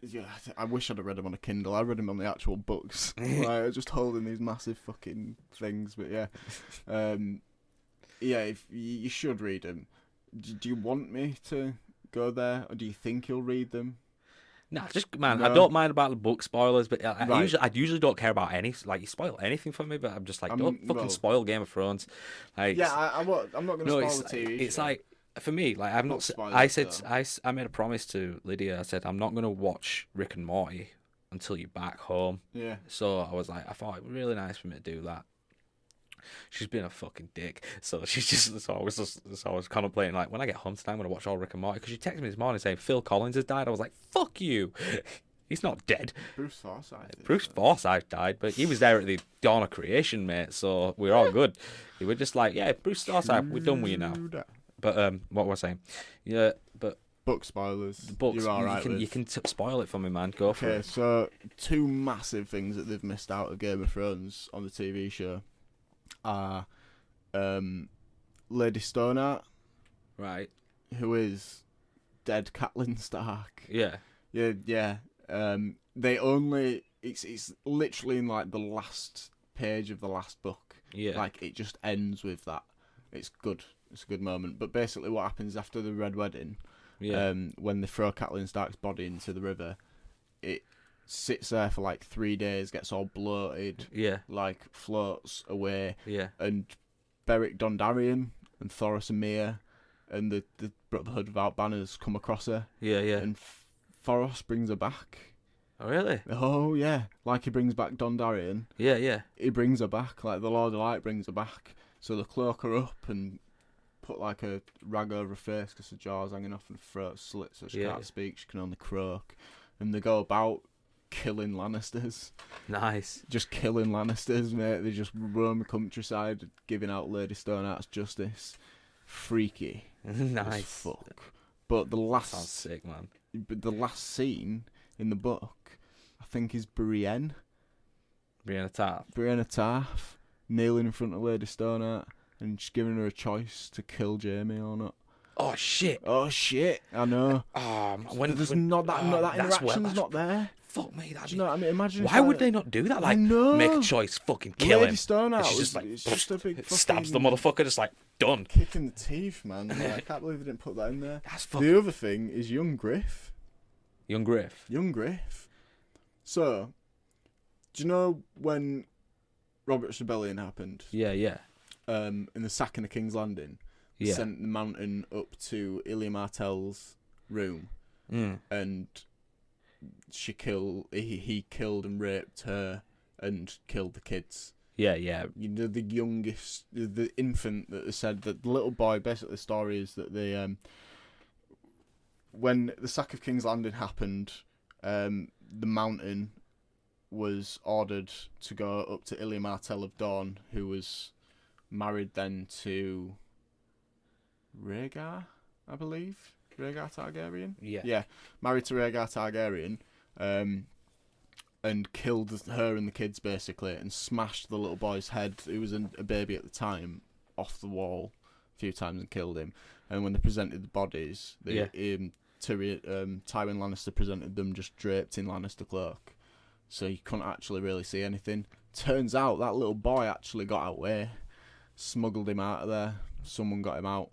Yeah, I wish I'd have read them on a Kindle. I read them on the actual books. Like, just holding these massive fucking things. But yeah, if you should read them. Do you want me to go there, or do you think you'll read them? Nah, just man, No. I don't mind about the book spoilers, but I Right. usually don't care about any. Like, you spoil anything for me, but I'm just like, don't fucking well- spoil Game of Thrones. Like, Yeah, I'm not going to no, spoil the TV it's show. like, for me, like, I'm Not not. spoil I it, said though. I made a promise to Lydia. I said I'm not gonna watch Rick and Morty until you're back home. Yeah. So I was like, I thought it'd be really nice for me to do that. She's been a fucking dick, so she's so I was contemplating, like, when I get home tonight, I'm gonna watch all Rick and Morty, because she texted me this morning saying Phil Collins has died. I was like, fuck you. He's not dead. Bruce Forsyth. Bruce Forsyth died, but he was there at the dawn of creation, mate. So we're all good. We were just like, yeah, Bruce Forsyth, we're done with you now. But what was I saying? Yeah, but Book spoilers. the books, You're all right you can spoil it for me, man. Go for Okay, it. so 2 massive things that they've missed out of Game of Thrones on the TV show are Lady Stoneheart, Right. who is dead Catelyn Stark. Yeah. Yeah. They only it's literally in like the last page of the last book. Yeah. Like, it just ends with that. It's good. It's a good moment. But basically, what happens after the Red Wedding? Yeah. When they throw Catelyn Stark's body into the river, it sits there for like 3 days, gets all bloated, Yeah. like floats away, Yeah. and Beric Dondarrion and Thoros and Mia and the Brotherhood Without Banners come across her, Yeah. Yeah. and Thoros brings her back. Oh, really? Oh yeah, like he brings back Dondarrion, Yeah. Yeah. he brings her back. Like the Lord of Light brings her back. So they cloak her up and put like a rag over her face because her jaw's hanging off and her throat slit, so she can't speak. She can only croak. And they go about killing Lannisters. Nice. Just killing Lannisters, mate. They just roam the countryside, giving out Lady Stoneheart's justice. Freaky as Nice. fuck. But the Sounds last, sick, man. scene in the book, I think, is Brienne. Brianna Tarth. Brienne Tarth kneeling in front of Lady Stoneheart and just giving her a choice to kill Jaime or not. Oh shit. Oh shit! I know. When There's when, not that. That that's interaction's not there. Fuck me. That'd Do you know what I mean? Imagine. Why would they not do that? Like, know. make a choice, fucking kill Lady him. Stoneheart It's was just like, it's just a big stabs the fucking motherfucker, just like, done. kick in the teeth, man. Like, I can't believe they didn't put that in there. That's fucking. The other thing is young Griff. Young Griff. Young Griff. So, do you know when Robert's Rebellion happened? Yeah, yeah. In the sacking of King's Landing, Yeah. sent the mountain up to Ilya Martell's room, and he killed and raped her and killed the kids. Yeah, yeah. You know, the youngest, the infant that they said, that the little boy. Basically, the story is that they, when the sack of King's Landing happened, the mountain was ordered to go up to Ilya Martell of Dawn, who was married then to Rhaegar, I believe. Rhaegar Targaryen? Yeah. Yeah, married to Rhaegar Targaryen, and killed her and the kids, basically, and smashed the little boy's head, who was a baby at the time, off the wall a few times and killed him. And when they presented the bodies, Tywin Lannister presented them just draped in Lannister cloak, so you couldn't actually really see anything. Turns out that little boy actually got away, smuggled him out of there. Someone got him out.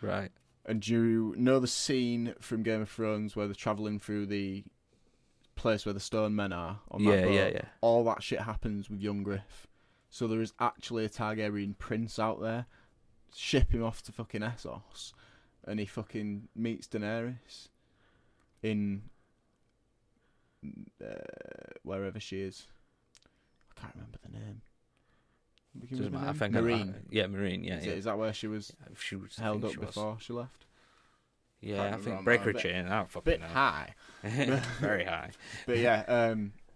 Right. And do you know the scene from Game of Thrones where they're travelling through the place where the stone men are on that boat? Yeah. All that shit happens with young Griff. So there is actually a Targaryen prince out there. Ship him off to fucking Essos, and he fucking meets Daenerys in wherever she is. I can't remember the name. Doesn't matter. I think Marine. Marine. Yeah, Is that where she was She was held I up think she was. before she left? Yeah, Can't I remember think on break that. her chain. I don't fucking Bit know. high. Very high. But yeah,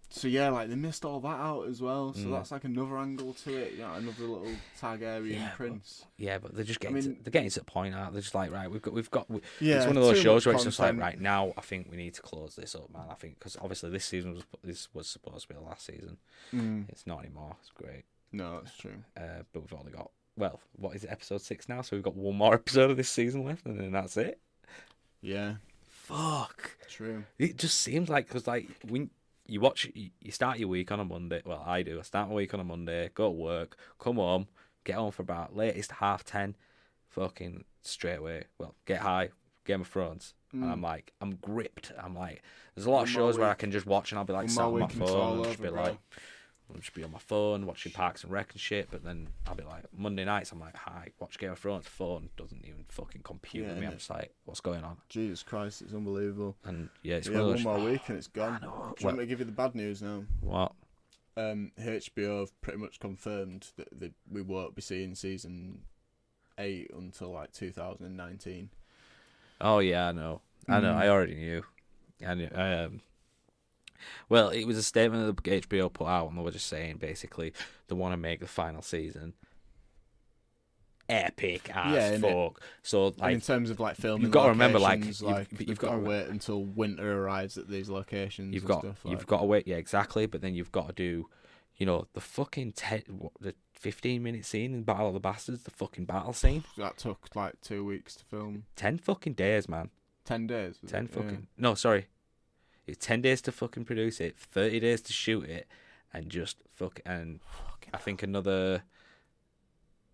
so yeah, like they missed all that out as well. So Mm. that's like another angle to it. You know, another little Targaryen prince. Yeah, but they're just getting mean- they're getting to the point. They're just like, right, we've got. Yeah, it's one of those too shows much where it's just like, content. right now, I think we need to close this up, man. I think because obviously this was supposed to be the last season. Mm. It's not anymore. It's great. No, that's true. But we've only got, well, what is it, episode 6 now? So we've got one more episode of this season left, and then that's it. Yeah. Fuck. True. It just seems like, because like when you watch, you start your week on a Monday. Well, I do. I start my week on a Monday, go to work, come home, get home for about latest 10:30, fucking straight away. Well, get high, Game of Thrones, and I'm like, I'm gripped. I'm like, there's a lot of shows where I can just watch and I'll be like, sat on my phone and just be like, I'll just be on my phone watching Parks and Rec and shit. But then I'll be like, Monday nights, I'm like, hi, watch Game of Thrones. Phone doesn't even fucking compute with me. I'm just like, what's going on? Jesus Christ, it's unbelievable. And yeah, it's one more week and it's gone. I know. Do you want me to give you the bad news now? What? HBO have pretty much confirmed that we won't be seeing season 8 until like 2019. Oh yeah, I know. I already knew. I knew. Well, it was a statement that HBO put out, and they were just saying basically they want to make the final season epic as fuck. So like, and in terms of like filming, you've got to remember, like you've got to wait until winter arrives at these locations. You've got to wait, yeah, exactly. But then you've got to do, the fucking the 15-minute scene in Battle of the Bastards, the fucking battle scene. That took like 2 weeks to film. 10 fucking days, man. 10 days. 10 fucking no, sorry. It's 10 days to fucking produce it, 30 days to shoot it, and just I think another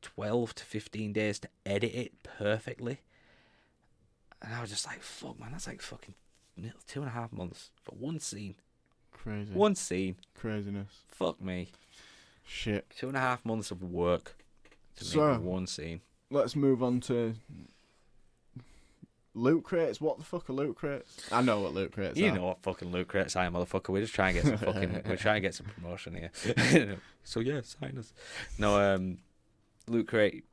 12 to 15 days to edit it perfectly. And I was just like, fuck, man, that's like fucking 2.5 months for one scene. Crazy. One scene. Craziness. Fuck me. Shit. 2.5 months of work to make one scene. Let's move on to loot crates. What the fuck are loot crates? I know what loot crates are. You know what fucking loot crates are, motherfucker. We're just trying to get some fucking we're trying to get some promotion here. So yeah, sign us. No, loot crate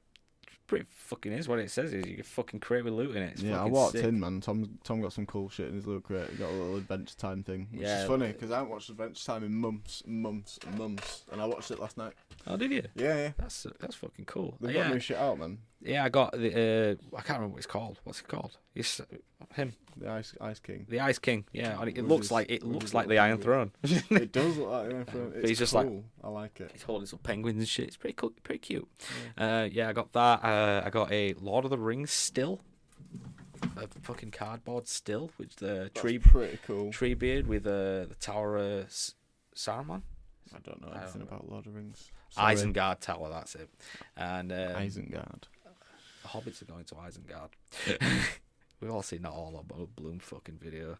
pretty fucking is what it says. Is you can fucking crate with loot in it. It's yeah, I fucking walked sick. in, man. Tom got some cool shit in his loot crate. He got a little Adventure Time thing, which is funny because I haven't watched Adventure Time in months, and I watched it last night. Oh, did you? Yeah. That's fucking cool. They've got new shit out, man. Yeah, I got the I can't remember what it's called. What's it called? It's him. The Ice King. The Ice King. Yeah, it looks like the Iron Throne. It does look like the Iron Throne. It's he's just cool. like, I like it. He's holding some penguins and shit. It's pretty cool, pretty cute. Yeah, I got that. I got a Lord of the Rings still. A fucking cardboard still with the pretty cool. Tree beard with the Tower of Saruman. I don't know anything about Lord of the Rings. Sorry. Isengard Tower, that's it. And Isengard. The Hobbits are going to Isengard. We've all seen that all about Bloom fucking video.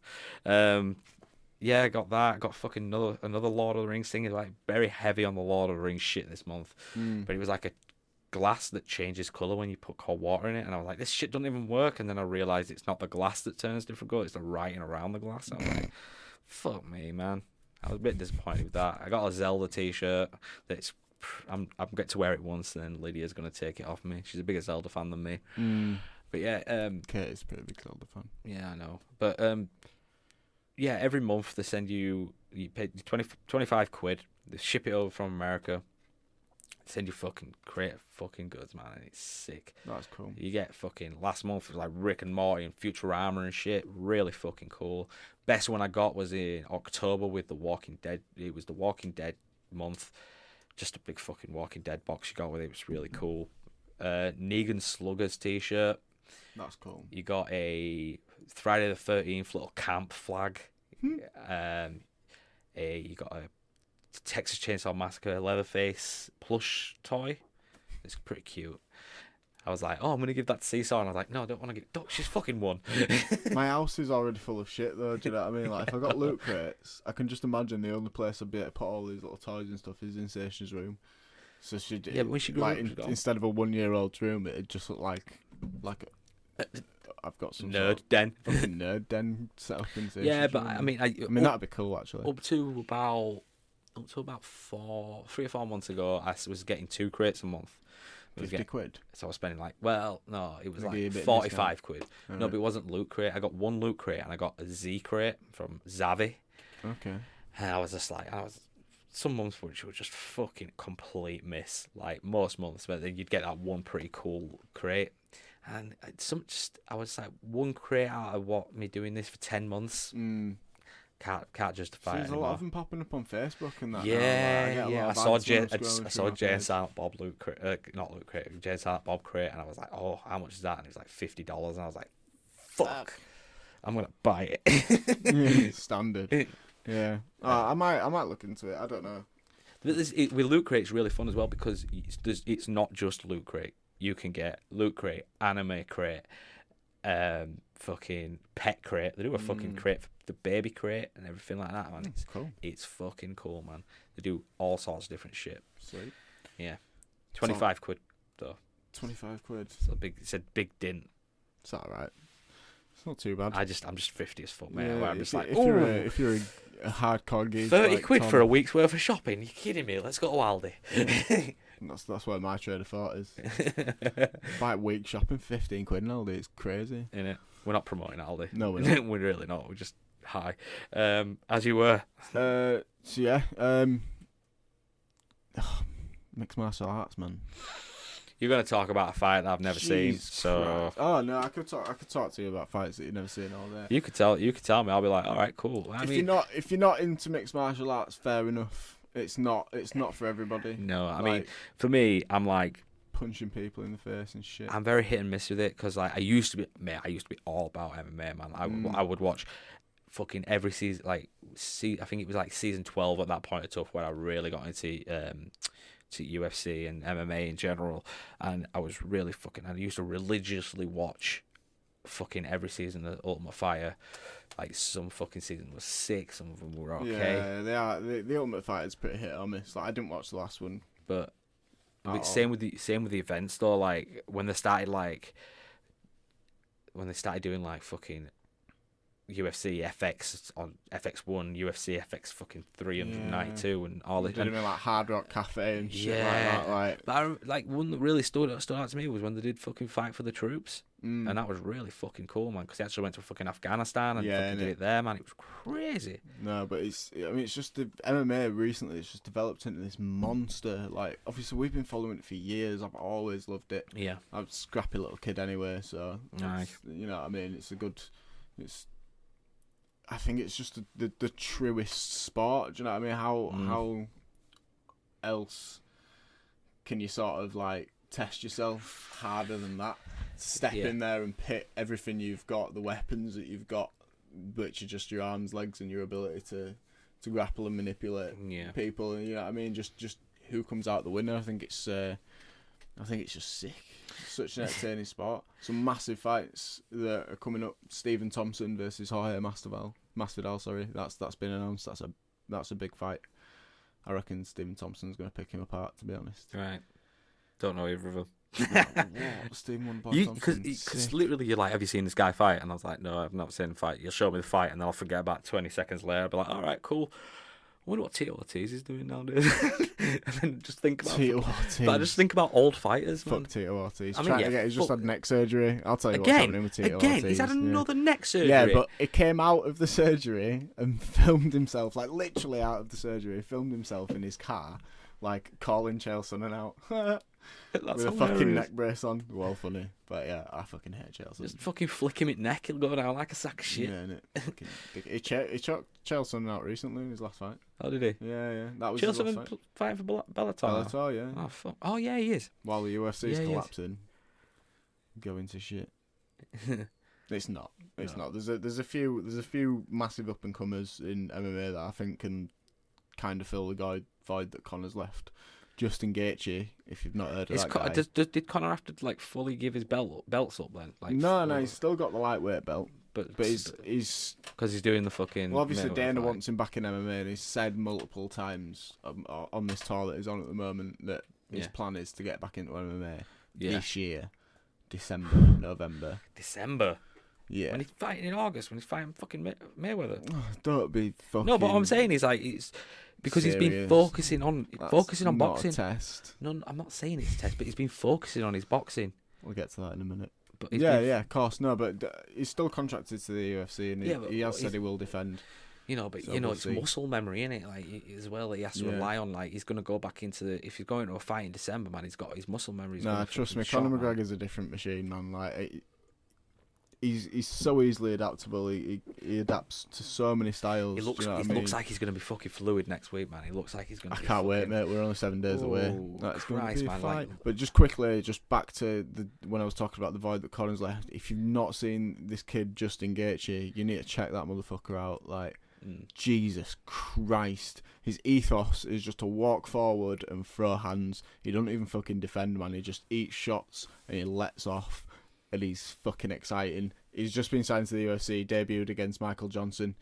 Yeah, I got that. I got fucking another Lord of the Rings thing. It's like very heavy on the Lord of the Rings shit this month. But it was like a glass that changes colour when you put cold water in it, and I was like, this shit doesn't even work. And then I realised it's not the glass that turns different colour, it's the writing around the glass. I was like, fuck me, man. I was a bit disappointed with that. I got a Zelda t-shirt that's I'm get to wear it once, and then Lydia's gonna take it off me. She's a bigger Zelda fan than me. But yeah, Kate's a pretty big Zelda fan. Yeah, I know. But yeah, every month they send you pay 25 quid. They ship it over from America. Send you fucking crate of fucking goods, man, and it's sick. That's cool. You get fucking last month was like Rick and Morty and Futurama and shit. Really fucking cool. Best one I got was in October with The Walking Dead. It was The Walking Dead month. Just a big fucking Walking Dead box you got with it. It was really cool. Negan Sluggers t-shirt. That's cool. You got a Friday the 13th little camp flag. You got a Texas Chainsaw Massacre Leatherface plush toy. It's pretty cute. I was like, oh, I'm going to give that to Seesaw. And I was like, no, I don't want to give... She's fucking won. My house is already full of shit, though. Do you know what I mean? Like, if I got loot crates, I can just imagine the only place I'd be able to put all these little toys and stuff is in Station's room. So but when she grew up, instead of a 1-year-old's room, it'd just look like I've got some nerd den. Fucking nerd den set up in Station's yeah, but room. I mean, that'd be cool, actually. Up to about 3 or 4 months ago, I was getting 2 crates a month. 50 quid. So I was spending it was Maybe like 45 quid. Right. No, but it wasn't loot crate. I got 1 loot crate and I got a Z crate from Zavi. Okay. And I was just like, some months which were just fucking complete miss. Like most months, but then you'd get that one pretty cool crate. And I was like, 1 crate out of what me doing this for 10 months. Can't justify it There's a anymore. lot of them popping up on Facebook and that. Yeah. I saw Jay and Silent Silent Bob not Luke Crate, Jay and Silent Bob Crate, and I was like, oh, how much is that? And it was like $50, and I was like, fuck, I'm gonna buy it. Standard. Yeah. I might look into it. I don't know. With Loot Crate, it's really fun as well because it's not just Loot Crate. You can get Loot Crate, Anime Crate, fucking Pet Crate. They do a fucking crate for the baby crate and everything like that, man. It's cool. It's fucking cool, man. They do all sorts of different shit. Sweet. Yeah. 25 quid though. 25 quid. It's a big dint. It's alright. It's not too bad. I'm just 50 as fuck, mate. Yeah, Where I'm just like, if you're a hardcore geek, 30 like quid Tom, for a week's worth of shopping? You kidding me? Let's go to Aldi. That's where my train of thought is. Buy week shopping, 15 quid in Aldi. It's crazy. Innit? We're not promoting Aldi. No, we're not. We're really not. We're just high. As you were. So yeah. Mixed martial arts, man. You're going to talk about a fight that I've never seen. So Christ. Oh no, I could talk to you about fights that you've never seen all day. you could tell me. I'll be like, all right, cool. If you're not into mixed martial arts, fair enough. It's not for everybody. No, I mean, for me, I'm like punching people in the face and shit. I'm very hit and miss with it because like I used to be all about MMA, man. I would watch fucking every season. I think it was like season 12 at that point of Tough where I really got into to UFC and MMA in general, and I was really I used to religiously watch fucking every season of Ultimate Fighter. Like some fucking season was sick, some of them were okay. Yeah, they are. The Ultimate Fighter's pretty hit or miss. Like I didn't watch the last one, but same with the events though. Like when they started doing like fucking UFC FX on FX1, UFC FX fucking 392 and all this. They're doing like Hard Rock Cafe and shit like that. But one that really stood out to me was when they did fucking Fight for the Troops, and that was really fucking cool, man. Because they actually went to fucking Afghanistan and fucking did it there, man. It was crazy. No, but it's just the MMA recently. It's just developed into this monster. Like obviously we've been following it for years. I've always loved it. Yeah, I'm a scrappy little kid anyway, so nice. You know what I mean. I think it's just the truest sport. Do you know what I mean? How else can you sort of like test yourself harder than that? Step in there and pit everything you've got, the weapons that you've got, which are just your arms, legs, and your ability to grapple and manipulate people. And you know what I mean? Just who comes out the winner? I think it's just sick. Such an entertaining sport. Some massive fights that are coming up. Stephen Thompson versus Jorge Masvidal. Sorry, that's been announced. That's a big fight. I reckon Stephen Thompson's going to pick him apart. To be honest. Right. Don't know either of them. What? Stephen won by Thompson. Because literally you're like, have you seen this guy fight? And I was like, no, I've not seen him fight. You'll show me the fight, and then I'll forget about 20 seconds later. I'll be like, all right, cool. I wonder what Tito Ortiz is doing nowadays. And then just think about Tito Ortiz. But I just think about old fighters, man. Fuck Tito Ortiz. He's just had neck surgery. I'll tell you what's happening with Tito Ortiz. He's had another neck surgery. Yeah, but he came out of the surgery and filmed himself, like literally out of the surgery, filmed himself in his car, like calling Chael Sonnen out. With a fucking neck brace on. Well, funny. But yeah, I fucking hate Chael Sonnen. Just fucking flick him in neck, he'll go down like a sack of shit. Yeah, innit? He choked Chael Sonnen out recently in his last fight. Oh, did he? Yeah. That was Chael his last Sonnen fight. fighting for Bellator? Bellator, yeah. Oh, fuck. Oh, yeah, he is. While the UFC's collapsing. Going to shit. It's not. It's not. There's a few massive up and comers in MMA that I think can kind of fill the void that Conor's left. Justin Gaethje, if you've not heard of that guy. Did Conor have to like fully give his belts up then? Like, no, he's still got the lightweight belt. But he's because he's doing the fucking. Well, obviously Dana wants him back in MMA, and he's said multiple times on this tour that he's on at the moment that his plan is to get back into MMA this year, November. December. Yeah. When he's fighting in August, when he's fighting fucking Mayweather. Don't be fucking. No, but what I'm saying is like it's because serious. He's been focusing on not boxing. A test. No, I'm not saying it's a test, but he's been focusing on his boxing. We'll get to that in a minute. But of course, no, but he's still contracted to the UFC, and he has said he will defend. You know, but so it's muscle memory, innit? Like as well, he has to rely on. Like he's gonna go back into if he's going to a fight in December, man. He's got his muscle memory. Nah, trust me, Conor McGregor's a different machine, man. Like he's so easily adaptable. He adapts to so many styles. He looks. Do you know what He I mean? looks like he's gonna be fucking fluid next week, man. He looks like he's gonna. I be can't wait, fucking... mate. We're only 7 days away. Oh, That's going to Christ, be a man, fight. like... But just quickly, just back to when I was talking about the void that Colin's left. If you've not seen this kid Justin Gaethje, you need to check that motherfucker out. Like, Jesus Christ, his ethos is just to walk forward and throw hands. He doesn't even fucking defend, man. He just eats shots and he lets off, and he's fucking exciting. He's just been signed to the UFC, debuted against Michael Johnson.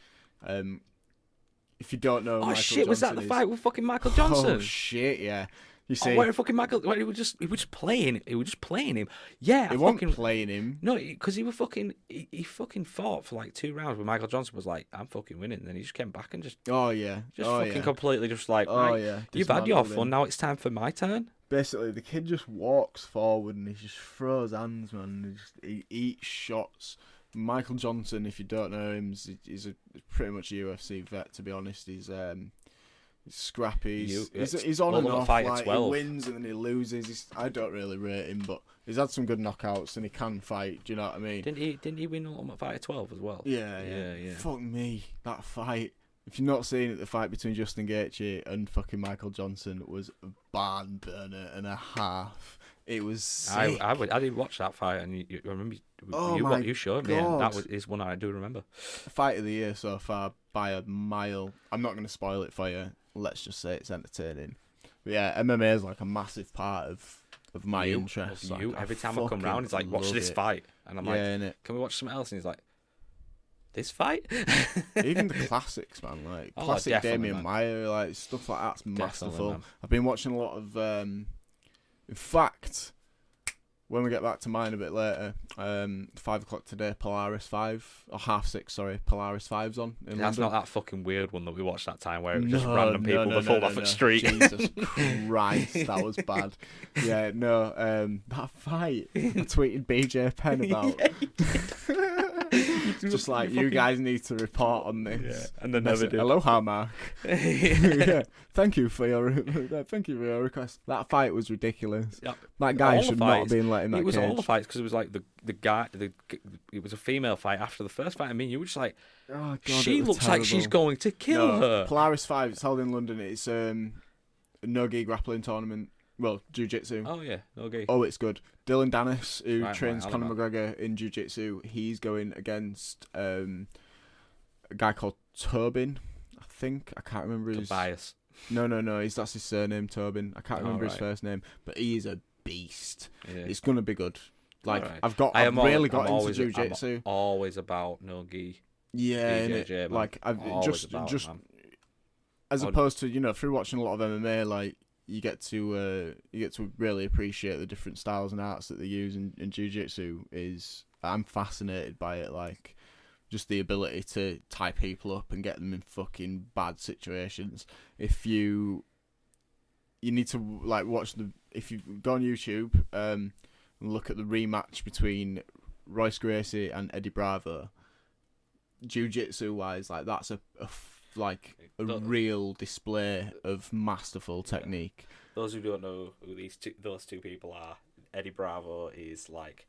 If you don't know, Oh Michael shit! Was that Johnson the fight with fucking Michael Johnson? Oh shit! Yeah, you see, where fucking Michael? Where he was just playing. He was just playing him. Yeah, he wasn't playing him. No, because he was fucking. He fucking fought for like 2 rounds, where Michael Johnson was like, "I'm fucking winning." And then he just came back and just. Oh yeah. Just oh, fucking yeah. completely just like. Oh right, yeah. You've had your Dismantled fun. him. Now it's time for my turn. Basically, the kid just walks forward and he just throws hands, man. He eats shots. Michael Johnson, if you don't know him, he's pretty much a UFC vet. To be honest, he's scrappy. He's on and off. Like, he wins and then he loses. I don't really rate him, but he's had some good knockouts and he can fight. Do you know what I mean? Didn't he win Ultimate Fighter 12 as well? Yeah. Fuck me, that fight. If you've not seen it, the fight between Justin Gaethje and fucking Michael Johnson was a barn burner and a half. It was sick. I did watch that fight, and you remember you showed me, and that is one I do remember. Fight of the year so far by a mile. I'm not going to spoil it for you. Let's just say it's entertaining. But yeah, MMA is like a massive part of my interest. Like, every time I come round, he's like, watch this fight, and I'm like, innit? Can we watch something else? And he's like, this fight? Even the classics, man, like classic Damian Maia, like stuff like that's masterful. Man. I've been watching a lot of in fact, when we get back to mine a bit later, 5 o'clock today, Polaris 5 or 6:30, sorry, Polaris 5's on in That's London. not that fucking weird one that we watched that time where it was just random people that fall off at street. Jesus Christ, that was bad. Yeah, no, that fight I tweeted BJ Penn about. Just like, you guys need to report on this. Yeah, and they never did. Aloha, Mark. Yeah, thank you for your request. That fight was ridiculous. Yeah. That guy should not have been let in that cage. It was all the fights because it was like the guy. It was a female fight after the first fight. I mean, you were just like, oh, God, she looks like she's going to kill her. Polaris 5. It's held in London. It's a no-gi grappling tournament. Well, jiu-jitsu. Oh, yeah. No-gi. Oh, it's good. Dylan Dennis, who trains Conor McGregor in jiu-jitsu, he's going against a guy called Tobin, I think. I can't remember his... Tobias. No. That's his surname, Tobin. I can't remember his first name. But he is a beast. Yeah. It's going to be good. Like, right. I've really got into jiu-jitsu. I'm always about no-gi. Yeah, BJJ, like, I've just as opposed to, through watching a lot of MMA, like, you get to really appreciate the different styles and arts that they use in jiu-jitsu. I'm fascinated by it, like just the ability to tie people up and get them in fucking bad situations. If you need to like watch if you go on YouTube and look at the rematch between Royce Gracie and Eddie Bravo, jiu-jitsu wise, like that's a real display of masterful technique. Those who don't know who those two people are, Eddie Bravo is like...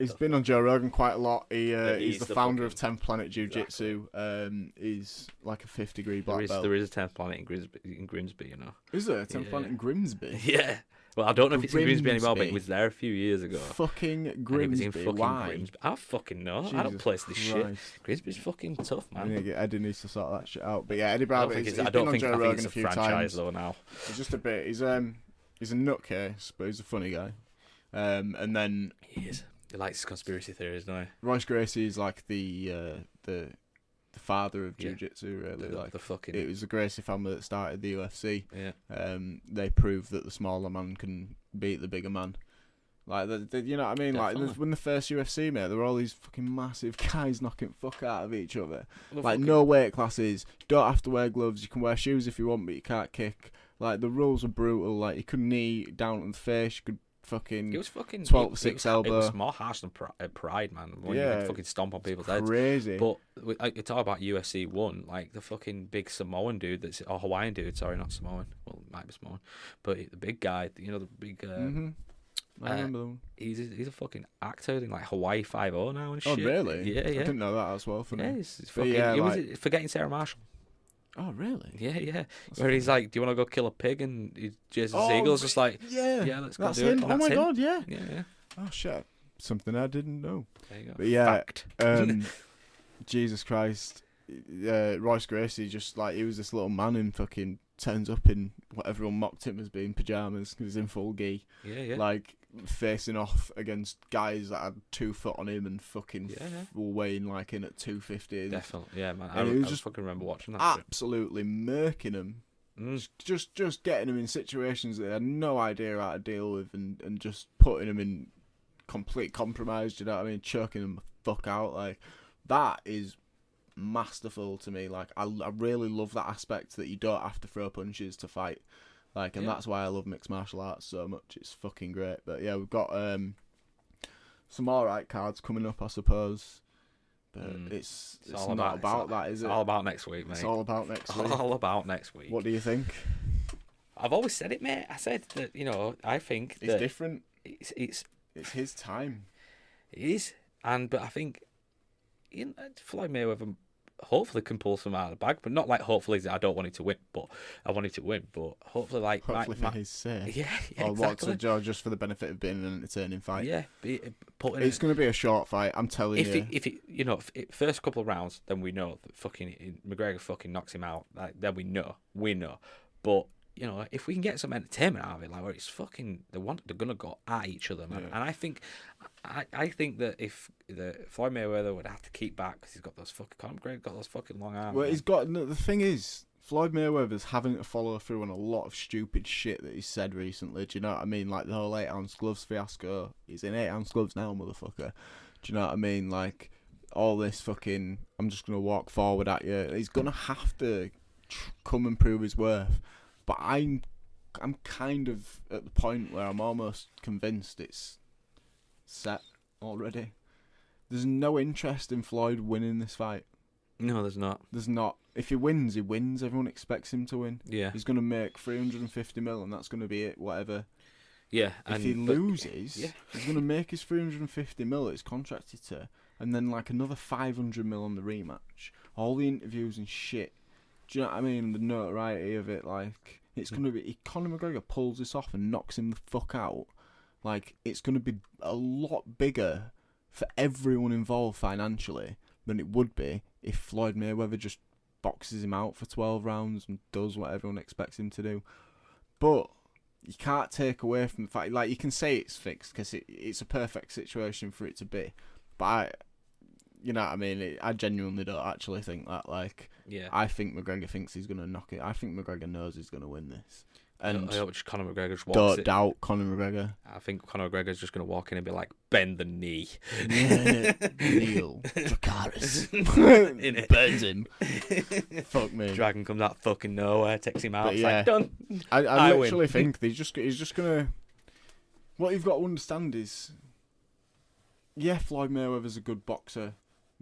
He's been on Joe Rogan quite a lot. He's the founder of 10th Planet Jiu-Jitsu. Exactly. He's like a 5th-degree black belt. There is a 10th Planet in Grimsby, you know. Is there a 10th Planet in Grimsby? Yeah. Well, I don't know if it's in Grimsby anymore, but it was there a few years ago. Fucking Grimsby. Why? Grimsby. I fucking know. Jesus I don't place this Christ. shit. Grimsby's fucking tough, man. Eddie needs to sort that shit out. But yeah, Eddie Bravo. He's been on Joe Rogan a few times. Though now. He's just a bit. He's a nutcase, but he's a funny guy. And then he is. He likes conspiracy theories, doesn't he? Royce Gracie is like the father of jiu-jitsu, really. It was the Gracie family that started the UFC. Yeah. They proved that the smaller man can beat the bigger man. Like, you know what I mean? Definitely. Like, when the first UFC, mate, there were all these fucking massive guys knocking fuck out of each other. Like, no weight classes. You don't have to wear gloves. You can wear shoes if you want, but you can't kick. Like, the rules are brutal. Like, you couldn't knee down on the face. You could it was fucking 12-6 elbow. It was more harsh than Pride, man. When you could fucking stomp on people's heads. Crazy. But you talk about UFC 1, like the fucking big Samoan dude or Hawaiian dude. Sorry, not Samoan. Well, it might be Samoan, but the big guy. You know, the big I remember them. He's a fucking actor in like Hawaii Five-0 now and shit. Oh, really? Yeah. I didn't know that as well. Yeah, he's fucking. He was Forgetting Sarah Marshall. Oh, really? Yeah. That's Where he's funny. like, "Do you want to go kill a pig?" And Jason Segel's just like, yeah, let's go that's do it." him. And Oh my that's him. god, yeah. Yeah. Oh shit, something I didn't know. There you go. But yeah, Fact. Jesus Christ, Royce Gracie just like he was this little man and fucking turns up in what everyone mocked him as being pajamas because he's in full gi. Yeah. Like facing off against guys that had 2 foot on him and fucking were weighing like in at 250. Definitely, yeah, man. And I he was just just fucking remember watching that. absolutely murking them. Just getting them in situations that they had no idea how to deal with and just putting them in complete compromise, do you know what I mean? Choking them the fuck out. Like, that is masterful to me. Like, I really love that aspect that you don't have to throw punches to fight. Like, and that's why I love mixed martial arts so much. It's fucking great. But yeah, we've got some alright cards coming up, I suppose. But it's not about that, is it? It's all about next week, mate. It's all about next week. All about next week. What do you think? I've always said it, mate. I said that, I think it's that different. It's his time. It is, but I think Floyd Mayweather hopefully can pull some out of the bag, but not like hopefully I don't want it to win, but I want it to win, but hopefully for his sake. Yeah, or exactly. Just for the benefit of being an entertaining fight. Yeah, it's going to be a short fight. I'm telling you. If it first couple of rounds, then we know that fucking McGregor fucking knocks him out. Like, then we know. But if we can get some entertainment out of it, like where it's fucking they're gonna go at each other, man. Yeah. And I think that if the Floyd Mayweather would have to keep back because he's got those fucking Conor McGregor got those fucking long arms. Well, the thing is, Floyd Mayweather's having to follow through on a lot of stupid shit that he's said recently. Do you know what I mean? Like the whole 8-ounce gloves fiasco. He's in 8-ounce gloves now, motherfucker. Do you know what I mean? Like all this fucking, I'm just gonna walk forward at you. He's gonna have to come and prove his worth. But I'm kind of at the point where I'm almost convinced it's set already. There's no interest in Floyd winning this fight. No, there's not. There's not. If he wins, he wins. Everyone expects him to win. Yeah. He's going to make 350 mil, and that's going to be it, whatever. Yeah. If he loses, he's going to make his 350 mil it's contracted to, and then like another 500 mil on the rematch. All the interviews and shit. Do you know what I mean? The notoriety of it, like, it's going to be... If Conor McGregor pulls this off and knocks him the fuck out, like, it's going to be a lot bigger for everyone involved financially than it would be if Floyd Mayweather just boxes him out for 12 rounds and does what everyone expects him to do. But you can't take away from the fact... Like, you can say it's fixed because it's a perfect situation for it to be. But you know what I mean? I genuinely don't actually think that. Like, I think McGregor thinks he's going to knock it. I think McGregor knows he's going to win this. And I hope Conor McGregor just walks don't doubt Conor McGregor. I think Conor McGregor's just going to walk in and be like, bend the knee. Neil Dracarys. Burns him. Fuck me. Dragon comes out fucking nowhere, takes him out. It's like, done. I literally think he's just going to... What you've got to understand is... Yeah, Floyd Mayweather's a good boxer.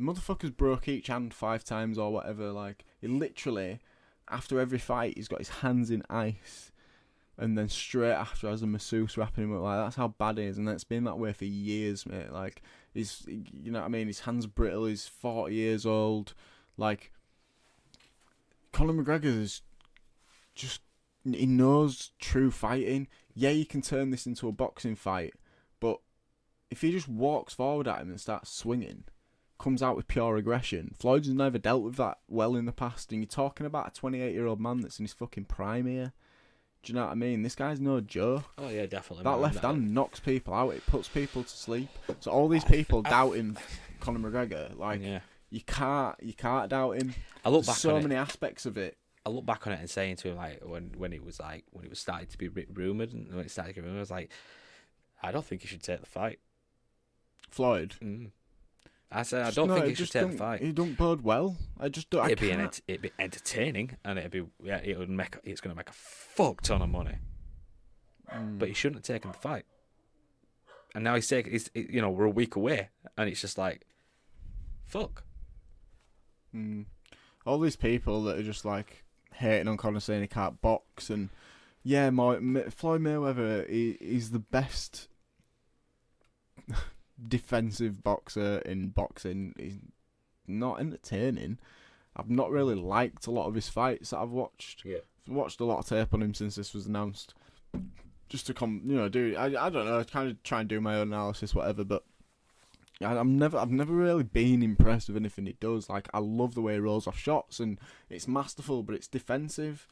Motherfucker's broke each hand 5 times or whatever. Like, he literally, after every fight, he's got his hands in ice. And then straight after has a masseuse wrapping him up. Like, that's how bad he is. And that's been that way for years, mate. Like, you know what I mean? His hand's brittle. He's 40 years old. Like, Conor McGregor is just, he knows true fighting. Yeah, you can turn this into a boxing fight. But if he just walks forward at him and starts swinging, comes out with pure aggression. Floyd's never dealt with that well in the past, and you're talking about a 28-year-old man that's in his fucking prime here. Do you know what I mean? This guy's no joke. Oh yeah, definitely. That left hand knocks people out. It puts people to sleep. So all these people doubting Conor McGregor, like you can't doubt him. I look back so on many aspects of it. I look back on it and saying to him, like, when it was starting to be rumoured and when it started to get rumoured, I was like, I don't think he should take the fight. Floyd. I said, I don't think he should take the fight. He don't bode well. I just don't. It'd be entertaining, and it's going to make a fuck ton of money. But he shouldn't have taken the fight. And now we're a week away, and it's just like, fuck. All these people that are just like hating on Conor, saying he can't box, and Floyd Mayweather, he's the best defensive boxer in boxing. He's not entertaining. I've not really liked a lot of his fights that I've watched. Yeah. I've watched a lot of tape on him since this was announced. Just to do. I don't know. Kind of try and do my own analysis, whatever. But I've never really been impressed with anything he does. Like, I love the way he rolls off shots, and it's masterful, but it's defensive.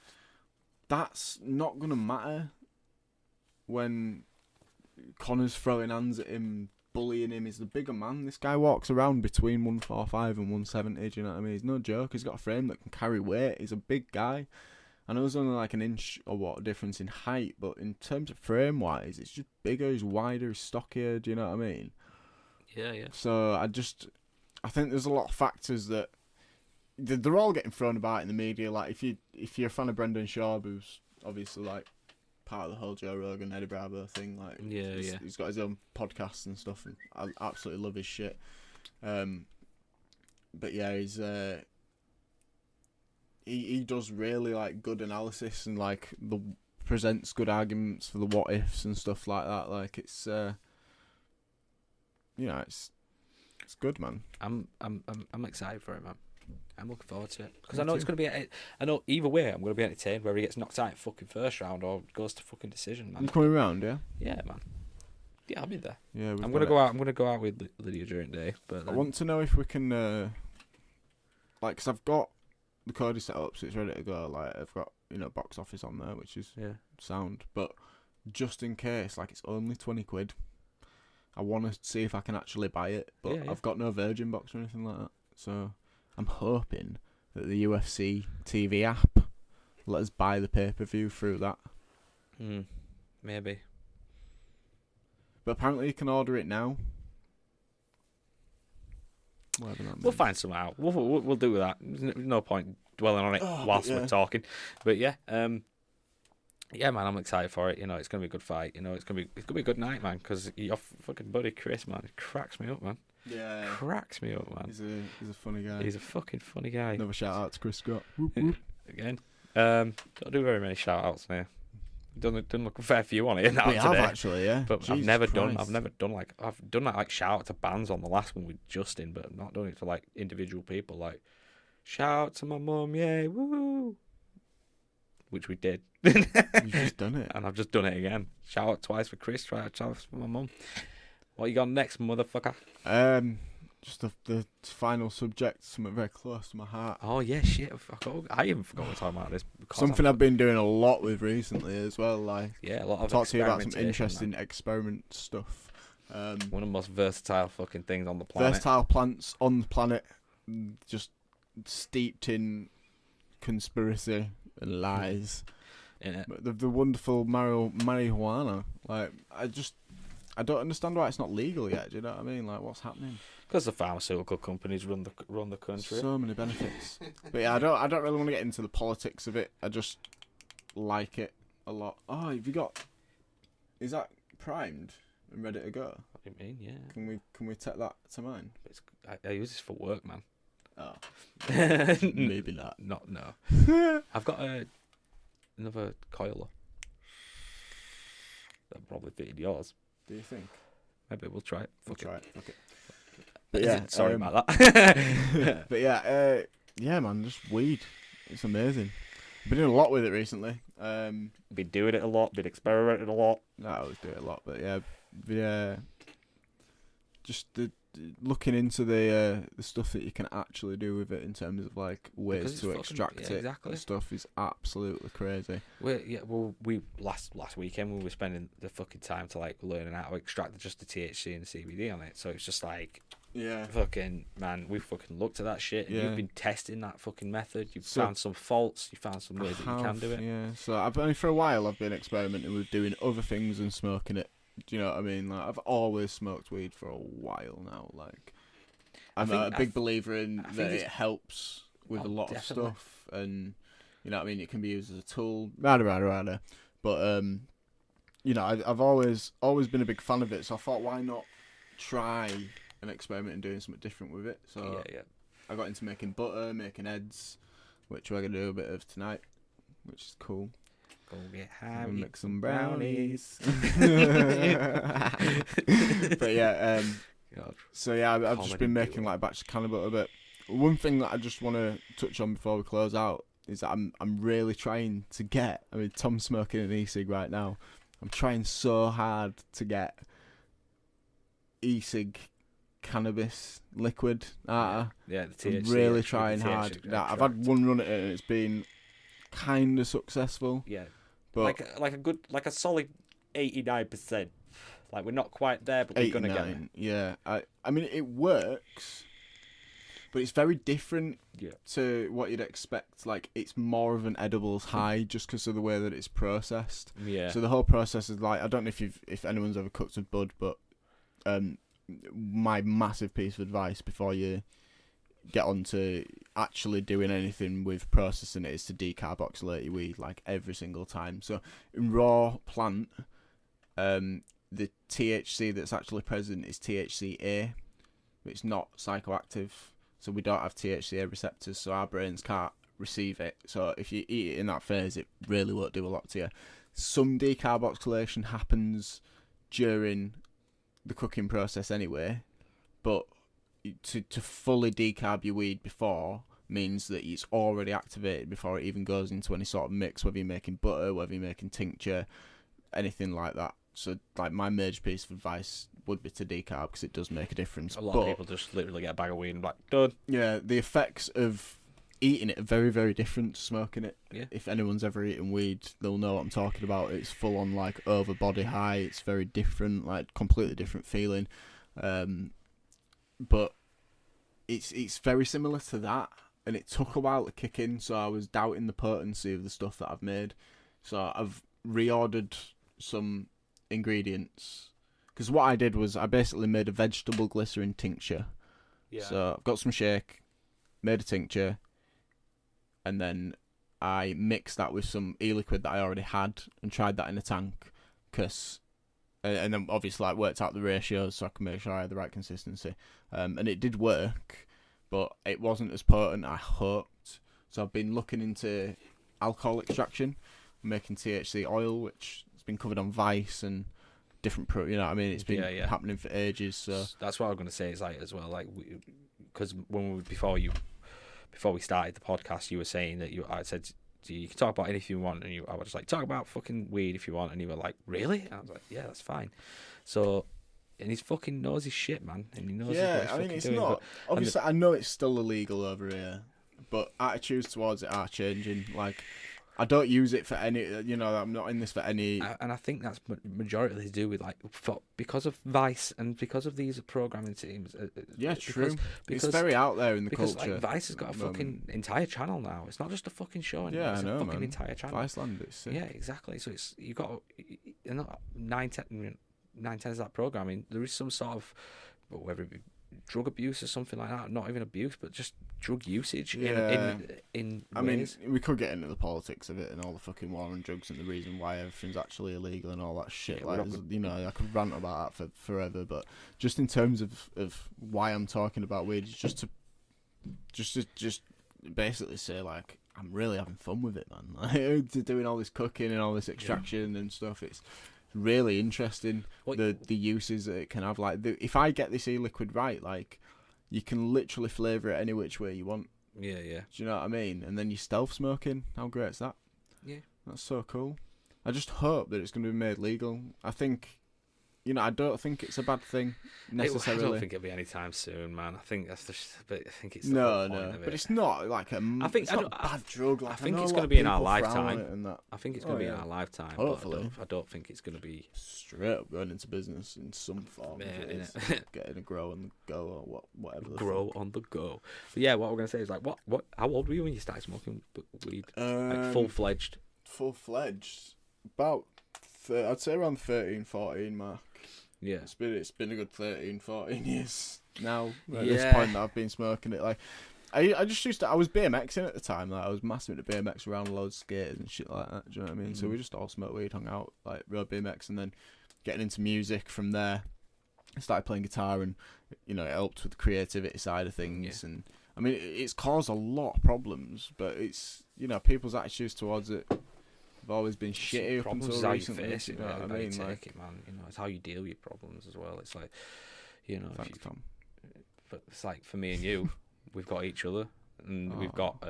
That's not gonna matter when Connor's throwing hands at him, bullying him. He's the bigger man. This guy walks around between 145 and 170. Do you know what I mean? He's no joke. He's got a frame that can carry weight. He's a big guy. I know there's only like an inch or what difference in height, but in terms of frame wise, it's just bigger. He's wider. He's stockier. Do you know what I mean? Yeah. So I think there's a lot of factors that they're all getting thrown about in the media. Like, if you're a fan of Brendan Schaub, who's obviously like part of the whole Joe Rogan, Eddie Bravo thing, like he's got his own podcasts and stuff, and I absolutely love his shit. But yeah, he does really like good analysis and like presents good arguments for the what ifs and stuff like that. Like, it's it's good, man. I'm excited for it, man. I'm looking forward to it because I know it's gonna be. I know either way I'm gonna be entertained, whether he gets knocked out in fucking first round or goes to fucking decision, man. You coming around, yeah? Yeah, man. Yeah, I'll be there. Yeah, I'm gonna go out. I'm gonna go out with Lydia during the day. But I want to know if we can, because I've got the Cody set up, so it's ready to go. Like, I've got box office on there, which is sound. But just in case, like, it's only £20. I want to see if I can actually buy it, but I've got no Virgin box or anything like that. So I'm hoping that the UFC TV app let us buy the pay-per-view through that. Maybe. But apparently you can order it now. We'll find something out. We'll do that. There's no point dwelling on it whilst we're talking. But yeah, man, I'm excited for it. It's gonna be a good fight. It's gonna be a good night, man. Because your fucking buddy Chris, man, he cracks me up, man. Yeah, cracks me up, man. He's a funny guy. He's a fucking funny guy. Another shout out to Chris Scott. Again, don't do very many shout outs now. Done look a fair few on it. We have actually, yeah. But I've never done like shout out to bands on the last one with Justin, but I've not done it for like individual people. Like, shout out to my mum, yay, woo, which we did. You've just done it, and I've just done it again. Shout out twice for Chris. Shout out twice for my mum. What you got next, motherfucker? Just the final subject, something very close to my heart. Oh yeah, shit! I even forgot we're talking about this. Something I've been doing a lot with recently as well. Like, a lot of talk to you about some interesting experiment stuff. One of the most versatile fucking things on the planet. Versatile plants on the planet, just steeped in conspiracy and lies. The wonderful marijuana. Like, I don't understand why it's not legal yet. Do you know what I mean? Like, what's happening? Because the pharmaceutical companies run the country. So many benefits. But yeah, I don't really want to get into the politics of it. I just like it a lot. Oh, have you got? Is that primed and ready to go? What do you mean? Yeah. Can we take that to mine? I use this for work, man. Oh. Maybe not. No. I've got another coiler. That'll probably fit in yours. Do you think? Maybe we'll try it. Try it. Okay. But yeah, sorry about that. But yeah, man, just weed. It's amazing. I've been doing a lot with it recently. Been doing it a lot. Been experimenting a lot. I always do it a lot, but just looking into the stuff that you can actually do with it in terms of like ways to extract it. Exactly. And stuff is absolutely crazy. We last weekend we were spending the fucking time to like learning how to extract just the THC and the CBD on it. So it's just like, fucking man, we fucking looked at that shit. And you've been testing that fucking method. You've found some faults. You found some ways that you can do it. Yeah. So for a while I've been experimenting with doing other things and smoking it. Do you know what I mean? Like, I've always smoked weed for a while now. Like, I'm a big believer in that it helps with a lot of stuff, and you know what I mean. It can be used as a tool, But I've always been a big fan of it. So I thought, why not try an experiment and doing something different with it? So I got into making butter, making heads, which we're gonna do a bit of tonight, which is cool. Go get high, make some brownies. But God. So yeah, I've just Comedy been making duo. like a batch of cannabis a bit. One thing that I just want to touch on before we close out is that I'm really trying to get. I mean, Tom's smoking an e-cig right now. I'm trying so hard to get e-cig cannabis liquid out. Yeah, the THC. I'm really actually, trying the hard. THC I've had extract. one run at it and it's been kind of successful. Yeah, But like a solid 89%. Like we're not quite there, but we're gonna get there. 89, yeah. I mean, it works, but it's very different Yeah. to what you'd expect. Like, it's more of an edibles high just because of the way that it's processed. Yeah. So the whole process is like, I don't know if anyone's ever cooked with bud, but my massive piece of advice before you get on to actually doing anything with processing it is to decarboxylate your weed like every single time. So in raw plant, the THC that's actually present is THCA. It's not psychoactive, so we don't have THCA receptors, so our brains can't receive it. So if you eat it in that phase, it really won't do a lot to you. Some decarboxylation happens during the cooking process anyway, but to fully decarb your weed before means that it's already activated before it even goes into any sort of mix, whether you're making butter, whether you're making tincture, anything like that. So, like, my major piece of advice would be to decarb because it does make a difference. A lot of people just literally get a bag of weed and like, done. Yeah, the effects of eating it are very, very different to smoking it. Yeah. If anyone's ever eaten weed, they'll know what I'm talking about. It's full on, like, over body high. It's very different, like, completely different feeling. But it's very similar to that, and it took a while to kick in, so I was doubting the potency of the stuff that I've made. So I've reordered some ingredients, because what I did was I basically made a vegetable glycerin tincture. Yeah. So I've got some shake, made a tincture, and then I mixed that with some e-liquid that I already had and tried that in a tank, and then obviously I worked out the ratios so I could make sure I had the right consistency. And it did work, but it wasn't as potent as I hoped. So I've been looking into alcohol extraction, making THC oil, which has been covered on Vice and different you know what I mean? It's been happening for ages. So that's what I was going to say is like as well, like because before we started the podcast, you were saying that I said you can talk about anything you want, and I was just like, talk about fucking weed if you want, and you were like, really? And I was like, yeah, that's fine. So, and he fucking knows his shit, man, and he knows what he's fucking it's doing. not obviously. I know it's still illegal over here, but attitudes towards it are changing. Like, I don't use it for any, you know, I'm not in this for any. And I think that's majority to do with like because of Vice and because of these programming teams. Yeah, true. Because it's very out there in the culture. Like, Vice has got a fucking entire channel now. It's not just a fucking show anymore. Yeah, it's I know, a fucking man. entire channel. Viceland, it's sick. Yeah, exactly. So it's you got 9/10 of that programming. There is some sort of whether it be drug abuse or something like that. Not even abuse, but just drug usage in I ways. mean, we could get into the politics of it and all the fucking war on drugs and the reason why everything's actually illegal and all that shit. Yeah, you know, I could rant about that for forever. But just in terms of why I'm talking about weed, it's just to basically say, like, I'm really having fun with it, man. Like, doing all this cooking and all this extraction and stuff. It's really interesting. The uses that it can have. Like, if I get this e-liquid right, like, you can literally flavour it any which way you want. Yeah. Do you know what I mean? And then you're stealth smoking. How great is that? Yeah. That's so cool. I just hope that it's going to be made legal. I think, you know, I don't think it's a bad thing necessarily. I don't think it'll be anytime soon, man. I think that's just. But I think it's the no, whole point of it. but it's not like a. I think it's not a bad drug. Like, I think know it's a going lot to be of in our people frown on lifetime. it and that. I think it's going to be in our lifetime. Hopefully. But I don't think it's going to be straight up going into business in some form. Yeah, getting a grow on the go or whatever. Grow on the go. But yeah, what we're going to say is like, what? How old were you when you started smoking weed? Like full fledged. Full fledged. About I'd say around 13, 14 mark. Yeah, it's been a good 13, 14 years now at this point that I've been smoking it. Like, I just I was BMXing at the time. Like, I was massive into BMX around loads of skaters and shit like that. Do you know what I mean? So we just all smoked weed, hung out, like, rode BMX, and then getting into music from there. I started playing guitar, and, you know, it helped with the creativity side of things. And I mean, it's caused a lot of problems, but it's, you know, people's attitudes towards it have always been shitty up until recently. Face it, you know what I mean? Take like, it, man. You know, it's how you deal with your problems as well. It's like, you know, Thanks, Tom. but it's like for me and you, we've got each other, and we've got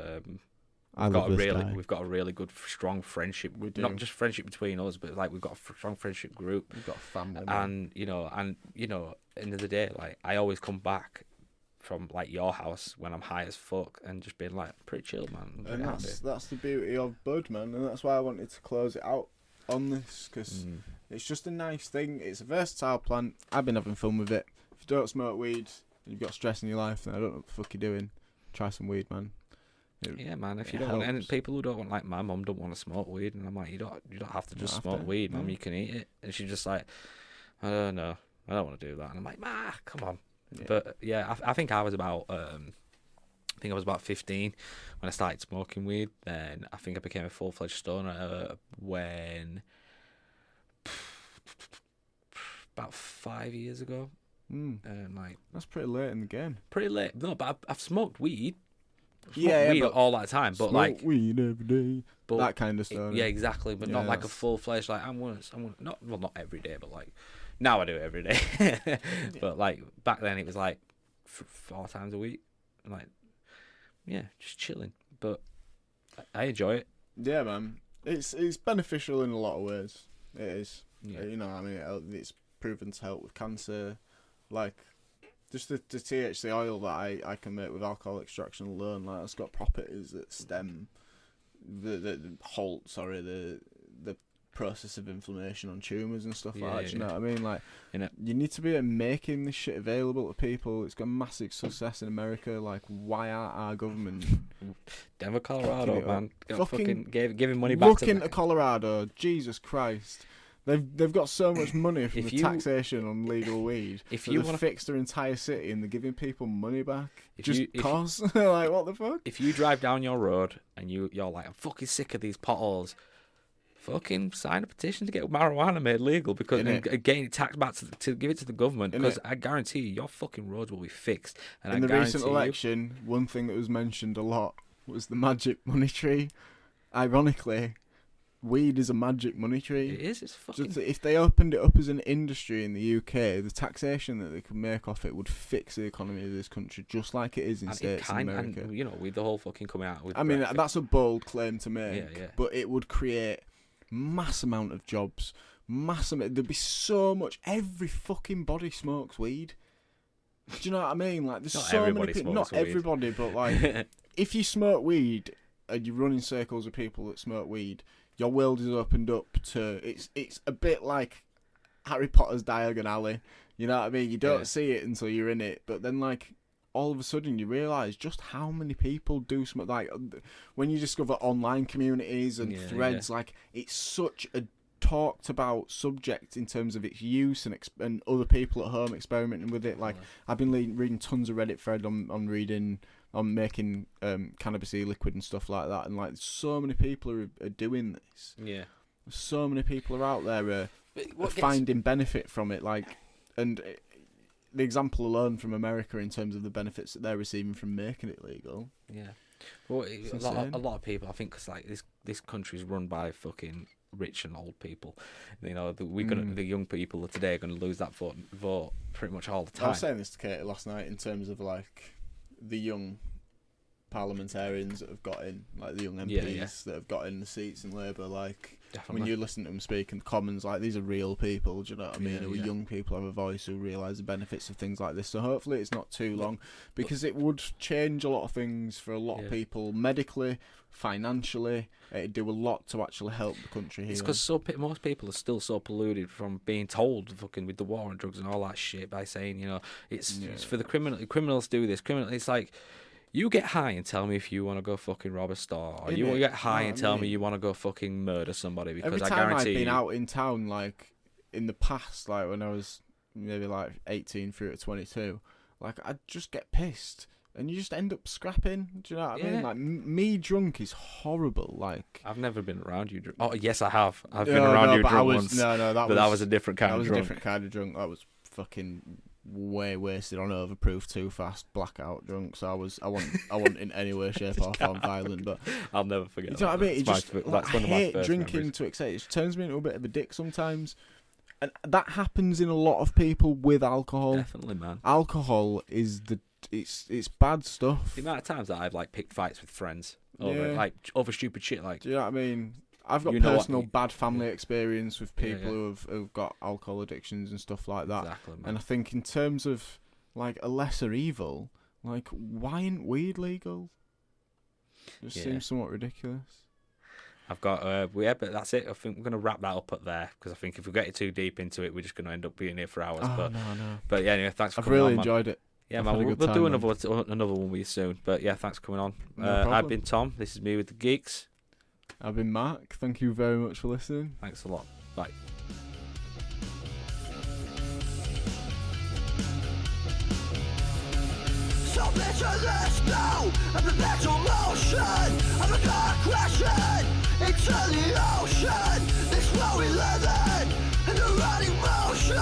we've got a really good, strong friendship. We do. Not just friendship between us, but like we've got a strong friendship group. We've got a family, man. And end of the day, like I always come back from like your house when I'm high as fuck and just being like pretty chill, man. And that's the beauty of Bud, man, and that's why I wanted to close it out on this, because it's just a nice thing. It's a versatile plant. I've been having fun with it. If you don't smoke weed and you've got stress in your life, then I don't know what the fuck you're doing. Try some weed, man. Yeah, man. If you don't want, and people who don't want, like my mum, don't want to smoke weed, and I'm like, you don't have to just smoke weed, mum. You can eat it, and she's just like, I don't know, I don't want to do that, and I'm like, ma, come on. Yeah. But yeah, I think I was about 15 when I started smoking weed. Then I think I became a full-fledged stoner when about 5 years ago. Like that's pretty late in the game. Pretty late. No, but I've smoked weed. Weed all that time, but like weed every day. But that kind of stuff. Yeah, exactly. But not like a full-fledged. Like I'm gonna not every day, but like. Now I do it every day, but like back then it was like 4 times a week, like just chilling. But I enjoy it. Yeah, man, it's beneficial in a lot of ways. It is. Yeah. You know, I mean, it's proven to help with cancer, like just the THC oil that I can make with alcohol extraction alone. Like it's got properties that stem the process of inflammation on tumours and stuff like that. Do you know what I mean? Like, you need to be making this shit available to people. It's got massive success in America. Like, why aren't our government? Denver, Colorado, man, fucking giving money back. Look into Colorado, Jesus Christ. They've got so much money from the taxation on legal weed. If you want to fix their entire city and they're giving people money back cause, like, what the fuck? If you drive down your road and you're like, I'm fucking sick of these potholes. Fucking sign a petition to get marijuana made legal because and getting it taxed back to give it to the government, because I guarantee you your fucking roads will be fixed. And in the recent election, one thing that was mentioned a lot was the magic money tree. Ironically, weed is a magic money tree. It is. It's fucking. So if they opened it up as an industry in the UK, the taxation that they could make off it would fix the economy of this country, just like it is in states in America. And, with the whole fucking coming out with. I mean, that's a bold claim to make. Yeah. But it would create mass amount of jobs. There'd be so much. Every fucking body smokes weed. Do you know what I mean? Like, there's so many people. Not everybody, but like, if you smoke weed and you run in circles with people that smoke weed, your world is opened up to. It's a bit like Harry Potter's Diagon Alley. You know what I mean? You don't see it until you're in it, but then like, all of a sudden you realise just how many people do smoke. Like, when you discover online communities and threads, like, it's such a talked about subject in terms of its use and other people at home experimenting with it. Like, I've been reading tons of Reddit thread on making cannabis e-liquid and stuff like that, and like so many people are doing this. Yeah, so many people are out there finding benefit from it. Like, and the example alone from America in terms of the benefits that they're receiving from making it legal. Yeah, well, a lot of people, I think, because like this country's run by fucking rich and old people. You know, the young people of today are gonna lose that vote pretty much all the time. I was saying this to Katie last night in terms of like the young parliamentarians that have got in, like the young MPs that have got in the seats in Labour. Like, when you listen to them speak in the Commons, like, these are real people, do you know what I mean? Who are young people, have a voice, who realise the benefits of things like this. So hopefully it's not too long, because it would change a lot of things for a lot of people, medically, financially. It'd do a lot to actually help the country here. It's because most people are still so polluted from being told fucking with the war on drugs and all that shit by saying, it's for the criminals do this. It's like, you get high and tell me if you want to go fucking rob a store, or you get high and tell me you want to go fucking murder somebody, because every I time guarantee I've been out in town, like in the past, like when I was maybe like 18 through to 22, like I'd just get pissed and you just end up scrapping. Do you know what I mean? Like, me drunk is horrible. Like, I've never been around you drunk. Oh yes, I have. I've been around you drunk once. That was a different kind of drunk. That was a different kind of drunk. That was fucking way wasted on overproof, too fast, blackout drunk. So I wasn't in any way, shape or form violent. But I'll never forget. You know what I mean? I hate drinking to excess. It turns me into a bit of a dick sometimes. And that happens in a lot of people with alcohol. Definitely, man. Alcohol is it's bad stuff. The amount of times that I've like picked fights with friends over stupid shit, like, do you know what I mean? I've got personal bad family experience with people who've got alcohol addictions and stuff like that. Exactly, man. And I think in terms of like a lesser evil, like, why isn't weed legal? It seems somewhat ridiculous. I've got but that's it. I think we're going to wrap that up there, because I think if we get too deep into it, we're just going to end up being here for hours. No. But yeah, anyway, thanks for I've coming really on, enjoyed it. Yeah, I've man, had a we'll good do time, another one with you soon. But yeah, thanks for coming on. No problem. I've been Tom. This is me with the Geeks. I've been Mark. Thank you very much for listening. Thanks a lot. Bye. So bitterness now, and the perpetual motion of a car crashing into the ocean. This flow we live in the running motion.